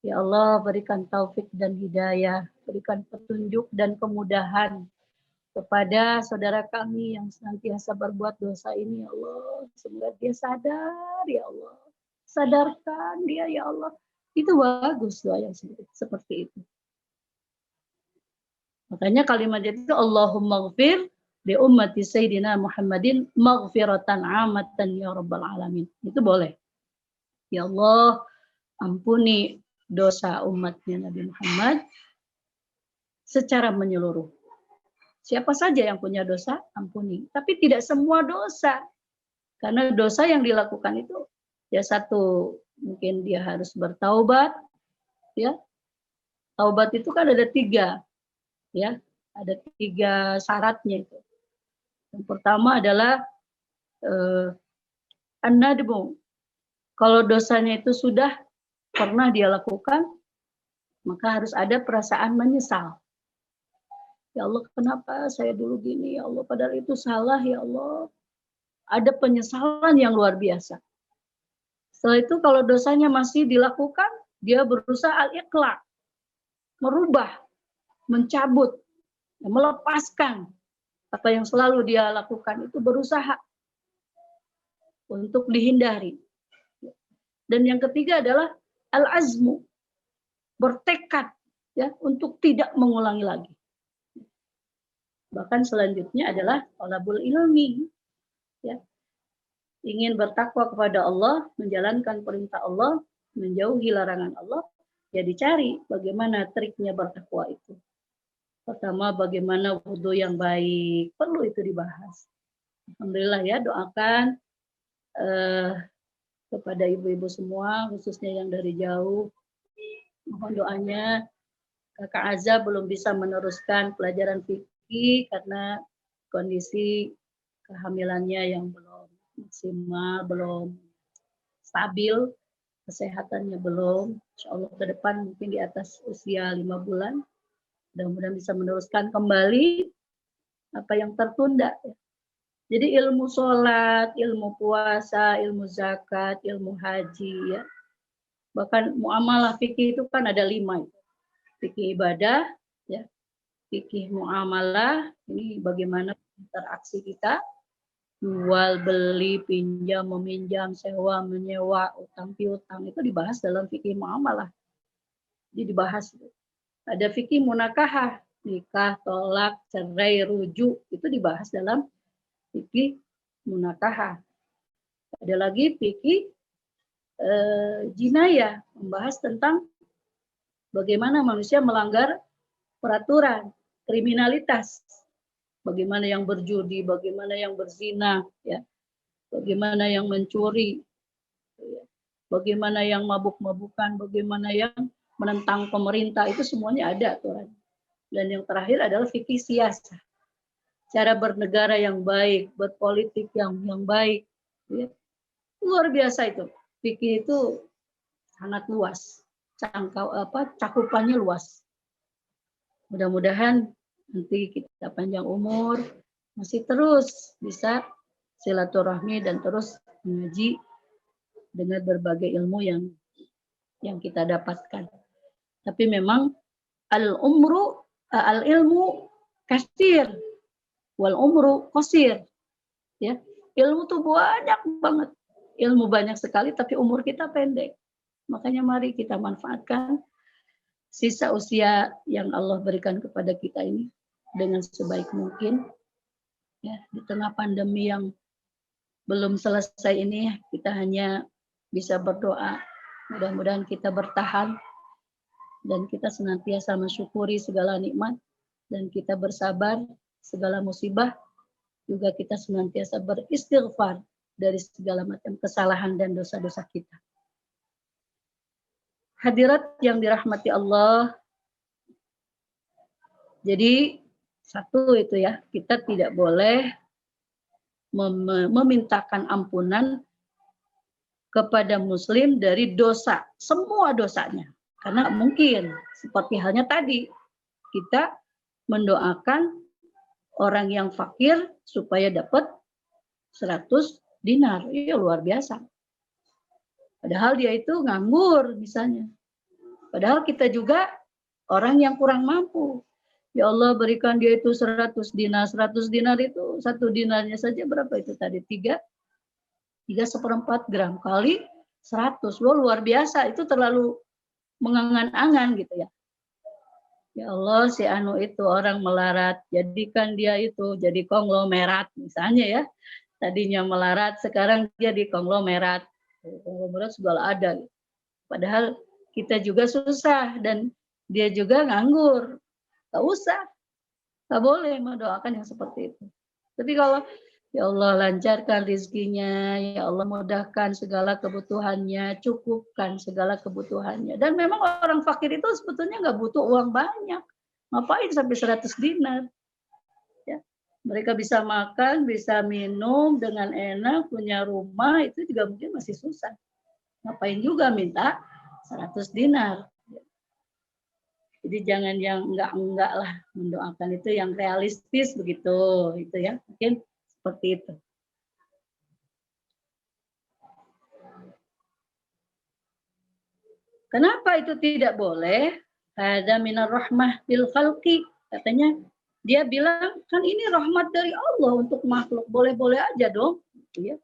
Ya Allah, berikan taufik dan hidayah, berikan petunjuk dan kemudahan kepada saudara kami yang senantiasa berbuat dosa ini, ya Allah. Semoga dia sadar, ya Allah. Sadarkan dia, ya Allah. Itu bagus doa yang seperti itu. Makanya kalimat itu Allahumma ghfir li ummati Sayyidina Muhammadin maghfiratan amatan ya Rabbal Alamin. Itu boleh. Ya Allah, ampuni dosa umatnya Nabi Muhammad secara menyeluruh. Siapa saja yang punya dosa, ampuni. Tapi tidak semua dosa. Karena dosa yang dilakukan itu, ya satu, mungkin dia harus bertaubat. Ya, taubat itu kan ada 3. Ya, ada 3 syaratnya itu. Yang pertama adalah an-nadmu. Kalau dosanya itu sudah pernah dia lakukan, maka harus ada perasaan menyesal. Ya Allah, kenapa saya dulu gini? Ya Allah, padahal itu salah, ya Allah. Ada penyesalan yang luar biasa. Setelah itu kalau dosanya masih dilakukan, dia berusaha al-iqla, merubah, mencabut, melepaskan apa yang selalu dia lakukan, itu berusaha untuk dihindari. Dan yang ketiga adalah al-azmu, bertekad ya untuk tidak mengulangi lagi. Bahkan selanjutnya adalah talabul ilmi, ya, ingin bertakwa kepada Allah, menjalankan perintah Allah, menjauhi larangan Allah, ya dicari bagaimana triknya bertakwa itu. Pertama, bagaimana wudhu yang baik, perlu itu dibahas. Alhamdulillah ya, doakan kepada ibu-ibu semua, khususnya yang dari jauh, mohon doanya Kakak Aza belum bisa meneruskan pelajaran fikih karena kondisi kehamilannya yang belum maksimal, belum stabil, kesehatannya belum. Insya Allah ke depan mungkin di atas usia 5 bulan. Mudah-mudahan bisa meneruskan kembali apa yang tertunda. Jadi ilmu sholat, ilmu puasa, ilmu zakat, ilmu haji, ya. Bahkan muamalah fikih itu kan ada 5. Fikih ibadah, ya, fikih muamalah, ini bagaimana interaksi kita, jual, beli, pinjam, meminjam, sewa, menyewa, utang piutang, itu dibahas dalam fikih muamalah. Jadi dibahas. Ada fikih munakahah, nikah, tolak, cerai, rujuk, itu dibahas dalam fikih munakahah. Ada lagi fikih jinayah, membahas tentang bagaimana manusia melanggar peraturan, kriminalitas. Bagaimana yang berjudi, bagaimana yang berzina, ya, bagaimana yang mencuri, ya, bagaimana yang mabuk-mabukan, bagaimana yang menentang pemerintah, itu semuanya ada aturan. Dan yang terakhir adalah fikih siasah, cara bernegara yang baik, berpolitik yang baik, ya. Luar biasa itu. Fikih itu sangat luas, cakupannya luas. Mudah-mudahan nanti kita panjang umur, masih terus bisa silaturahmi dan terus mengaji dengan berbagai ilmu yang kita dapatkan. Tapi memang al-ilmu kasir wal umru qasir. Ya, ilmu tuh banyak banget. Ilmu banyak sekali tapi umur kita pendek. Makanya mari kita manfaatkan sisa usia yang Allah berikan kepada kita ini dengan sebaik mungkin. Ya, di tengah pandemi yang belum selesai ini, kita hanya bisa berdoa. Mudah-mudahan kita bertahan dan kita senantiasa mensyukuri segala nikmat dan kita bersabar segala musibah. Juga kita senantiasa beristighfar dari segala macam kesalahan dan dosa-dosa kita. Hadirat yang dirahmati Allah. Jadi satu itu ya, kita tidak boleh memintakan ampunan kepada muslim dari dosa, semua dosanya. Karena mungkin seperti halnya tadi, kita mendoakan orang yang fakir supaya dapat 100 dinar. Iya, luar biasa. Padahal dia itu nganggur misalnya. Padahal kita juga orang yang kurang mampu. Ya Allah, berikan dia itu 100 dinar. 100 dinar itu, 1 dinarnya saja berapa itu tadi? 3,4 gram kali 100. Loh, luar biasa. Itu terlalu mengangan-angan gitu ya. Ya Allah, si Anu itu orang melarat. Jadikan dia itu jadi konglomerat misalnya ya. Tadinya melarat, sekarang dia di konglomerat. Konglomerat segala ada. Padahal kita juga susah dan dia juga nganggur. Gak usah. Gak boleh mendoakan yang seperti itu. Tapi kalau ya Allah lancarkan rezekinya, ya Allah mudahkan segala kebutuhannya, cukupkan segala kebutuhannya. Dan memang orang fakir itu sebetulnya nggak butuh uang banyak. Ngapain sampai 100 dinar? Ya. Mereka bisa makan, bisa minum dengan enak, punya rumah, itu juga mungkin masih susah. Ngapain juga minta 100 dinar. Jadi jangan yang enggak lah, mendoakan itu yang realistis begitu, itu ya, mungkin seperti itu. Kenapa itu tidak boleh? Ada minar rahmah bil khalqi, katanya dia bilang kan ini rahmat dari Allah untuk makhluk, boleh-boleh aja dong, gitu ya.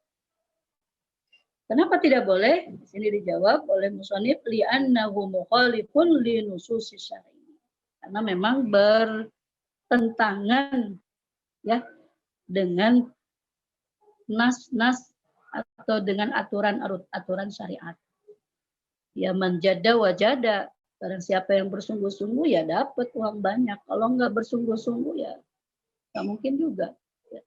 Kenapa tidak boleh? Di sini dijawab oleh musannif li'annahu mukhalifun li nususi syar'i. Karena memang bertentangan ya dengan nas-nas atau dengan aturan syariat. Ya menjada wajada. Barang siapa yang bersungguh-sungguh ya dapat uang banyak. Kalau nggak bersungguh-sungguh ya nggak mungkin juga. Ya.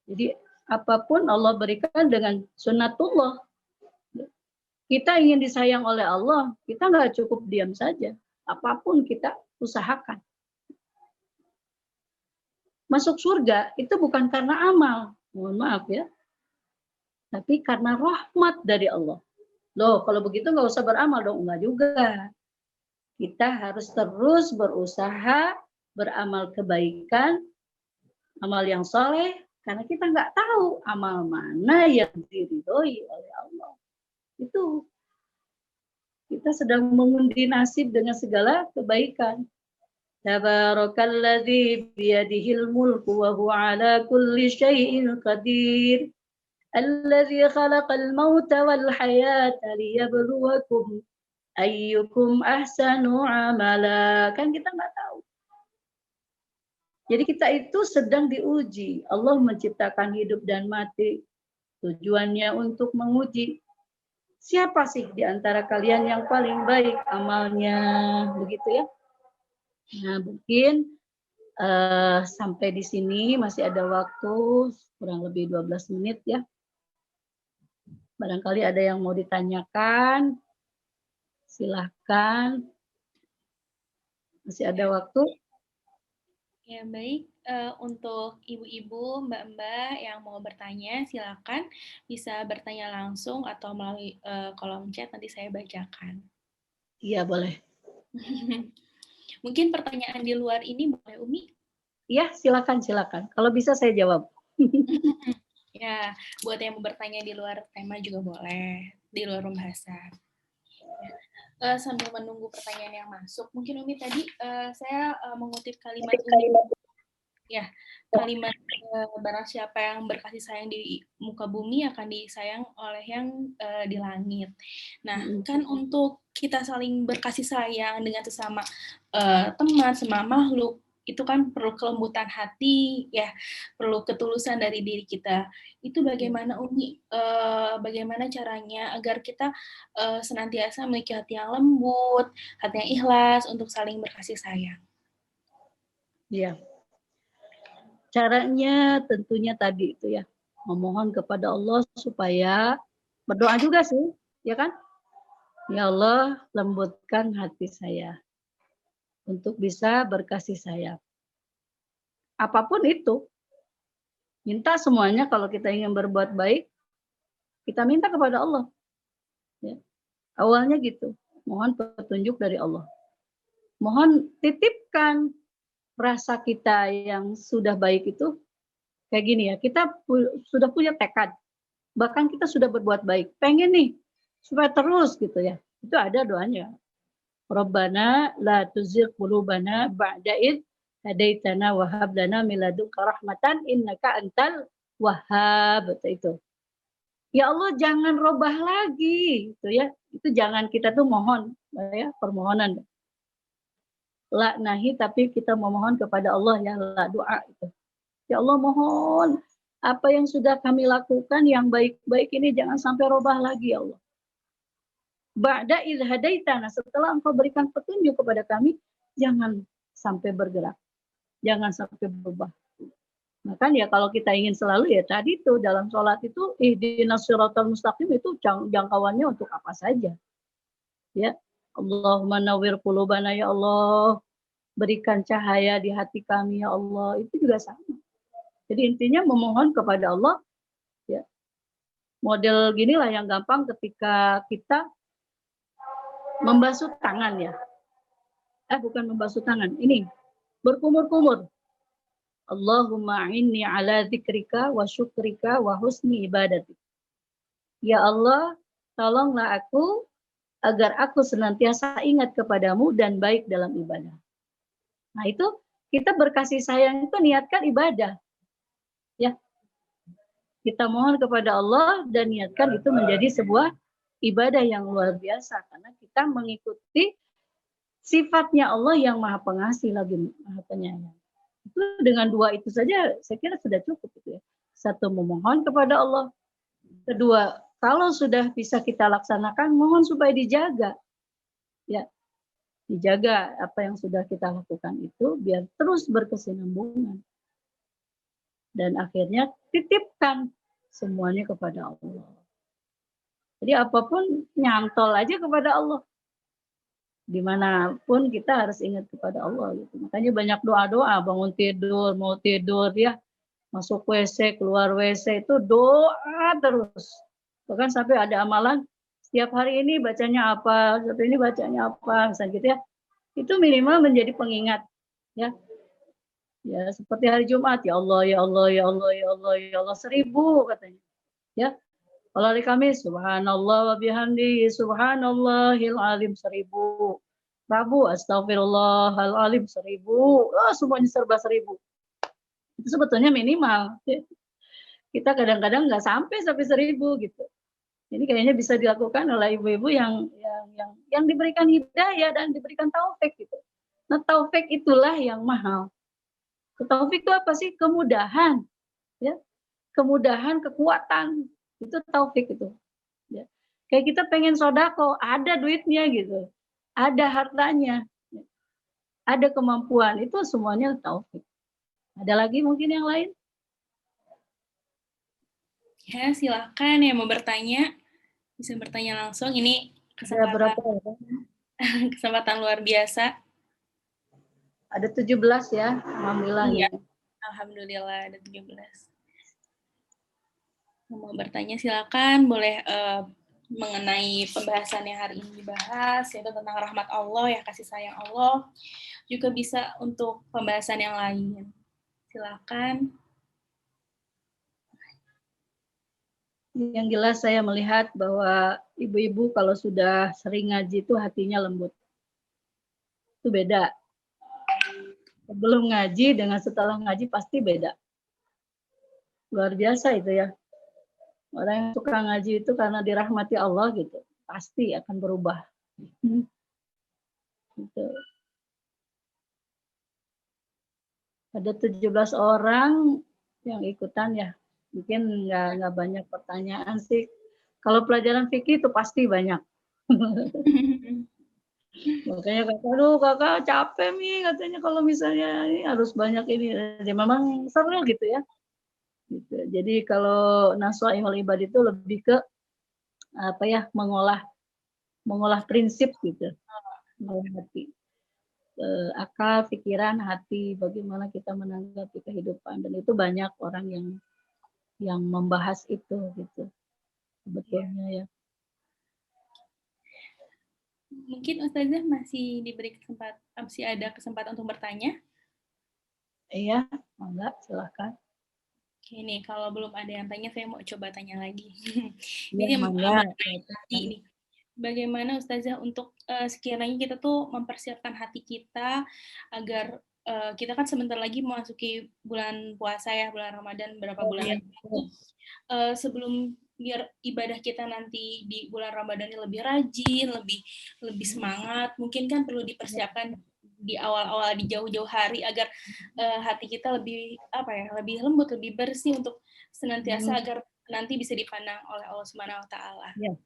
Jadi apapun Allah berikan dengan sunnatullah. Kita ingin disayang oleh Allah, kita nggak cukup diam saja. apapun kita usahakan. Masuk surga itu bukan karena amal, mohon maaf ya, tapi karena rahmat dari Allah. Loh, kalau begitu nggak usah beramal dong, enggak juga. Kita harus terus berusaha beramal kebaikan, amal yang soleh, karena kita nggak tahu amal mana yang diridhoi oleh Allah. Itu kita sedang mengundi nasib dengan segala kebaikan. Tabarakalladzi biyadihil mulku wa huwa ala kulli syai'in qadir. Alladzi khalaqal mauta wal hayata liyabluwakum ayyukum ahsanu amala. Kan kita nggak tahu. Jadi kita itu sedang diuji. Allah menciptakan hidup dan mati. Tujuannya untuk menguji siapa sih di antara kalian yang paling baik amalnya, begitu ya. Nah, mungkin sampai di sini masih ada waktu kurang lebih 12 menit ya. Barangkali ada yang mau ditanyakan, silahkan. Masih ada waktu. Ya, baik. Untuk ibu-ibu, mbak-mbak yang mau bertanya, silakan bisa bertanya langsung atau melalui kolom chat, nanti saya bacakan. Iya, boleh. Mungkin pertanyaan di luar ini boleh, Umi? Iya, silakan. Kalau bisa saya jawab. Ya, buat yang mau bertanya di luar tema juga boleh, di luar pembahasan. Sambil menunggu pertanyaan yang masuk, mungkin Umi tadi saya mengutip kalimat Umi. Ya, kalimat barang siapa yang berkasih sayang di muka bumi akan disayang oleh yang di langit. Nah, kan untuk kita saling berkasih sayang dengan sesama teman, sesama makhluk, itu kan perlu kelembutan hati, ya, perlu ketulusan dari diri kita. Itu bagaimana Umi? Bagaimana caranya agar kita senantiasa memiliki hati yang lembut, hati yang ikhlas untuk saling berkasih sayang? Iya. Caranya tentunya tadi itu ya, memohon kepada Allah supaya berdoa juga sih, ya kan? Ya Allah, lembutkan hati saya untuk bisa berkasih sayang. Apapun itu, minta semuanya kalau kita ingin berbuat baik, kita minta kepada Allah. Ya. Awalnya gitu, mohon petunjuk dari Allah. Mohon titipkan rasa kita yang sudah baik itu kayak gini ya, kita sudah punya tekad, bahkan kita sudah berbuat baik, pengen nih supaya terus gitu ya, itu ada doanya. Rabbana la tuzigh qulubana ba'da id hadaitana wa hab lana min ladunka rahmatan innaka antal wahhab, itu. Ya Allah, jangan robah lagi gitu ya. Itu jangan, kita tuh mohon ya, permohonan. La nahi, tapi kita memohon kepada Allah ya, la doa itu. Ya Allah, mohon apa yang sudah kami lakukan yang baik-baik ini jangan sampai robah lagi ya Allah. Ba'da idh hadaitana, setelah Engkau berikan petunjuk kepada kami, jangan sampai bergerak. Jangan sampai berubah. Makanya kalau kita ingin selalu ya tadi tuh dalam sholat itu ihdinas siratal mustaqim itu jangkauannya untuk apa saja. Ya. Allahumma nawwir qulubana ya Allah. Berikan cahaya di hati kami ya Allah. Itu juga sama. Jadi intinya memohon kepada Allah, ya. Model ginilah yang gampang ketika kita membasuh tangan ya. Bukan membasuh tangan, ini berkumur-kumur. Allahumma inni ala dzikrika wa syukrika wa husni ibadatik. Ya Allah, tolonglah aku agar aku senantiasa ingat kepadamu dan baik dalam ibadah. Nah itu kita berkasih sayang itu niatkan ibadah. Ya, kita mohon kepada Allah dan niatkan itu menjadi sebuah ibadah yang luar biasa karena kita mengikuti sifatnya Allah yang maha pengasih lagi maha penyayang. Itu dengan dua itu saja saya kira sudah cukup gitu ya. Satu, memohon kepada Allah. Kedua, kalau sudah bisa kita laksanakan, mohon supaya dijaga. Ya, dijaga apa yang sudah kita lakukan itu biar terus berkesinambungan. Dan akhirnya titipkan semuanya kepada Allah. Jadi apapun nyantol aja kepada Allah. Dimanapun kita harus ingat kepada Allah gitu. Makanya banyak doa-doa, bangun tidur, mau tidur ya, masuk WC, keluar WC itu doa terus. Bahkan sampai ada amalan setiap hari ini bacanya apa, setiap ini bacanya apa, misalnya gitu ya. Itu minimal menjadi pengingat ya. Ya seperti hari Jumat, ya Allah, ya Allah, ya Allah, ya Allah, ya Allah 1000 katanya. Ya. Kalau hari Kamis, subhanallah wa bihamdihi subhanallahil azim 1000. Rabu, astagfirullahaladzim 1000. Oh, semuanya serba 1000. Itu sebetulnya minimal. Kita kadang-kadang nggak sampai 1000 gitu. Ini kayaknya bisa dilakukan oleh ibu-ibu yang diberikan hidayah dan diberikan taufik gitu. Nah, taufik itulah yang mahal. Taufik itu apa sih? Kemudahan, ya, kemudahan, kekuatan. Itu taufik itu. Ya. Kayak kita pengen sodako, ada duitnya gitu, ada hartanya, ada kemampuan, itu semuanya taufik. Ada lagi mungkin yang lain? Ya, silakan yang mau bertanya bisa bertanya langsung. Ini kesempatan kesempatan luar biasa. Ada 17 ya, alhamdulillah. Iya. Alhamdulillah ada 17. Yang mau bertanya silakan, boleh mengenai pembahasan yang hari ini dibahas, yaitu tentang rahmat Allah, ya kasih sayang Allah. Juga bisa untuk pembahasan yang lain. Silakan. Yang jelas saya melihat bahwa ibu-ibu kalau sudah sering ngaji itu hatinya lembut. Itu beda. Sebelum ngaji dengan setelah ngaji pasti beda. Luar biasa itu ya. Orang yang suka ngaji itu karena dirahmati Allah gitu, pasti akan berubah. Gitu. Ada 17 orang yang ikutan ya. Mungkin nggak banyak pertanyaan sih. Kalau pelajaran fikih itu pasti banyak. Makanya kakak capek nih katanya kalau misalnya ini harus banyak ini. Ya, memang seru gitu ya. Gitu. Jadi kalau Nashwaimul Ibad itu lebih ke apa ya, mengolah prinsip gitu, mengolah hati, akal, pikiran, hati, bagaimana kita menanggapi kehidupan, dan itu banyak orang yang membahas itu gitu sebetulnya ya. Mungkin Ustazah masih ada kesempatan untuk bertanya? Iya, enggak, silakan. Oke nih, kalau belum ada yang tanya, saya mau coba tanya lagi. Ya, ini bagaimana Ustazah untuk sekiranya kita tuh mempersiapkan hati kita agar kita kan sebentar lagi memasuki bulan puasa ya, bulan Ramadan beberapa bulan lagi. Sebelum biar ibadah kita nanti di bulan Ramadan ini lebih rajin, lebih semangat, mungkin kan perlu dipersiapkan di awal-awal, di jauh-jauh hari agar hati kita lebih lebih lembut, lebih bersih untuk senantiasa agar nanti bisa dipandang oleh Allah Subhanahu wa taala. Ya.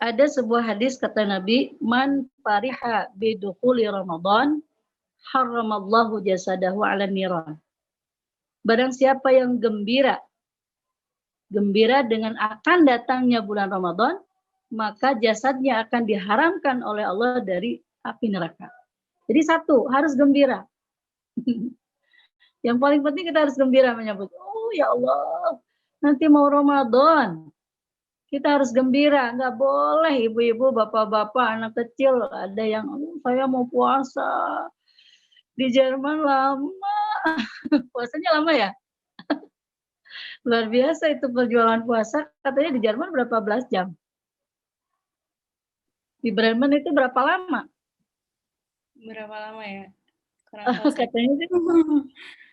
Ada sebuah hadis kata Nabi, man fariha bidukhuli Ramadan haramallahu jasadahu 'ala niran. Barang siapa yang gembira dengan akan datangnya bulan Ramadan, maka jasadnya akan diharamkan oleh Allah dari api neraka. Jadi satu, harus gembira. Yang paling penting kita harus gembira menyambut, oh ya Allah, nanti mau Ramadan. Kita harus gembira, nggak boleh ibu-ibu, bapak-bapak, anak kecil, ada yang, saya mau puasa. Di Jerman lama, puasanya lama ya? Luar biasa itu perjuangan puasa, katanya di Jerman berapa belas jam. Di Bremen itu berapa lama? Berapa lama ya? Katanya sih,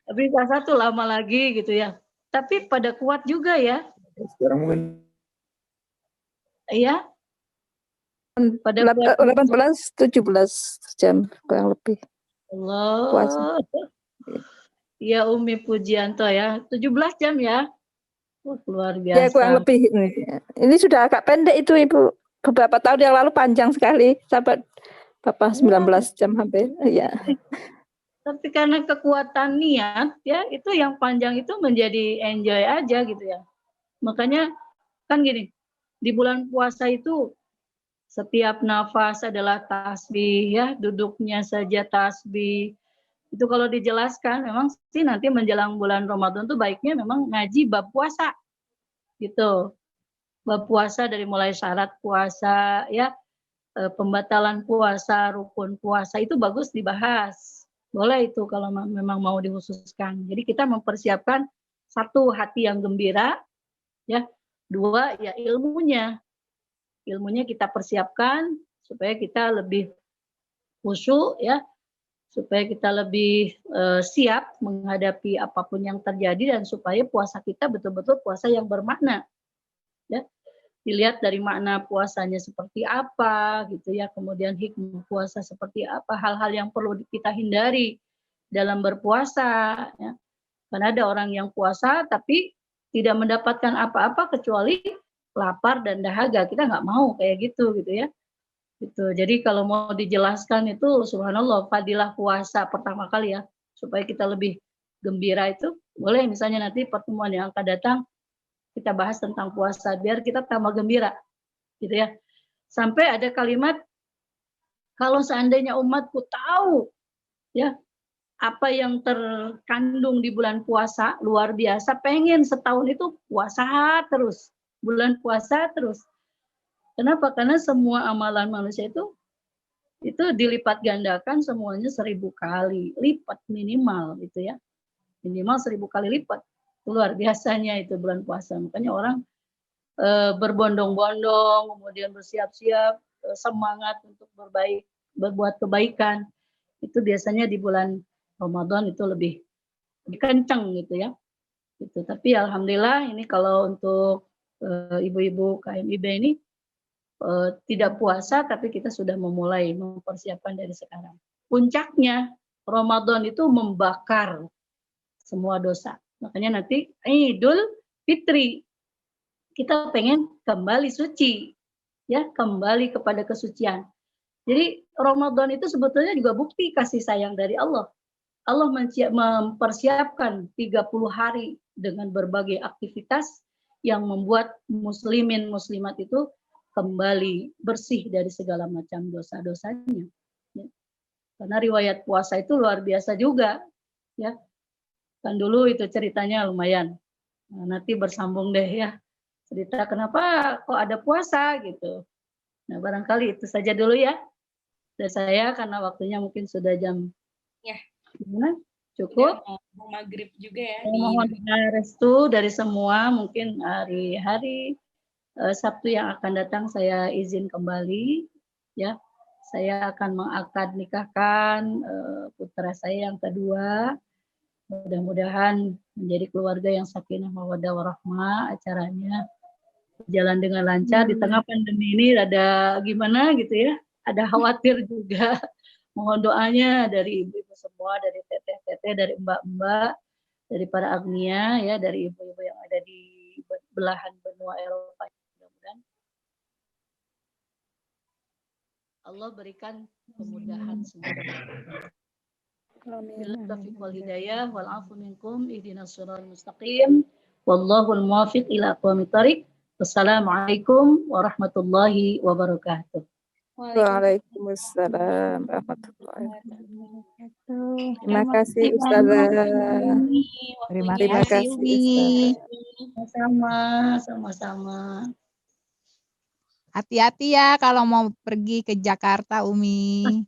tapi satu lama lagi gitu ya. Tapi pada kuat juga ya. Sekarang mungkin iya. Pada 18-17 jam kurang lebih. Allah. Puasa. Ya Umi Pujianto ya. 17 jam ya. Luar biasa. Ya kurang lebih. Ini sudah agak pendek itu Ibu. Beberapa tahun yang lalu panjang sekali sampai 19 jam hampir. Ya. Tapi karena kekuatan niat ya, itu yang panjang itu menjadi enjoy aja gitu ya. Makanya kan gini, di bulan puasa itu Setiap nafas adalah tasbih, ya, duduknya saja tasbih. Itu kalau dijelaskan, memang sih nanti menjelang bulan Ramadan tuh baiknya memang ngaji bab puasa, gitu. Bab puasa dari mulai syarat puasa, ya, pembatalan puasa, rukun puasa, itu bagus dibahas. Boleh itu kalau memang mau dikhususkan. Jadi kita mempersiapkan satu, hati yang gembira, ya. Dua, ya ilmunya. Ilmunya kita persiapkan supaya kita lebih khusyuk, ya, supaya kita lebih siap menghadapi apapun yang terjadi dan supaya puasa kita betul-betul puasa yang bermakna, ya. Dilihat dari makna puasanya seperti apa gitu ya, kemudian hikmah puasa seperti apa, hal-hal yang perlu kita hindari dalam berpuasa, ya. Karena ada orang yang puasa tapi tidak mendapatkan apa-apa kecuali lapar dan dahaga. Kita nggak mau kayak gitu ya. Gitu. Jadi kalau mau dijelaskan itu subhanallah fadilah puasa pertama kali ya, supaya kita lebih gembira itu, boleh misalnya nanti pertemuan yang akan datang kita bahas tentang puasa biar kita tambah gembira gitu ya. Sampai ada kalimat, kalau seandainya umatku tahu ya apa yang terkandung di bulan puasa, luar biasa, pengen setahun itu puasa terus, bulan puasa terus. Kenapa? Karena semua amalan manusia itu dilipat gandakan semuanya 1000 kali lipat minimal gitu ya, minimal 1000 kali lipat. Luar biasanya itu bulan puasa. Makanya orang berbondong-bondong, kemudian bersiap-siap, semangat untuk berbuat kebaikan. Itu biasanya di bulan Ramadan itu lebih kencang gitu ya. Gitu. Tapi alhamdulillah ini kalau untuk ibu-ibu KMIB ini tidak puasa tapi kita sudah memulai mempersiapkan dari sekarang. Puncaknya Ramadan itu membakar semua dosa. Makanya nanti Idul Fitri kita pengen kembali suci, ya, kembali kepada kesucian. Jadi Ramadan itu sebetulnya juga bukti kasih sayang dari Allah. Allah mempersiapkan 30 hari dengan berbagai aktivitas yang membuat muslimin muslimat itu kembali bersih dari segala macam dosa-dosanya. Ya. Karena riwayat puasa itu luar biasa juga, ya. Kan dulu itu ceritanya lumayan. Nah, nanti bersambung deh ya. Cerita kenapa kok ada puasa gitu. Nah, barangkali itu saja dulu ya dari saya karena waktunya mungkin sudah jam gimana? Cukup. Mau maghrib juga ya. Mohon restu dari semua, mungkin hari-hari Sabtu yang akan datang saya izin kembali, ya. Saya akan mengakad nikahkan putra saya yang kedua. Mudah-mudahan menjadi keluarga yang sakinah mawaddah warahmah, acaranya berjalan dengan lancar. Di tengah pandemi ini ada gimana gitu ya, ada khawatir juga. Mohon doanya dari ibu-ibu semua, dari teteh-teteh, dari mbak-mbak, dari para agnia, ya, dari ibu-ibu yang ada di belahan benua Eropa. Mudah-mudahan Allah berikan kemudahan semuanya. Billahi taufiq wal hidayah wal afu minkum ihdinas siratal mustaqim wallahul muwaffiq ila aqwamit thoriq. Wassalamualaikum warahmatullahi wabarakatuh. Waalaikumsalam warahmatullahi wabarakatuh. Terima kasih Ustazah. Terima Terima kasih, kasih Umi. Ustazah. Sama-sama. Hati-hati ya kalau mau pergi ke Jakarta, Umi.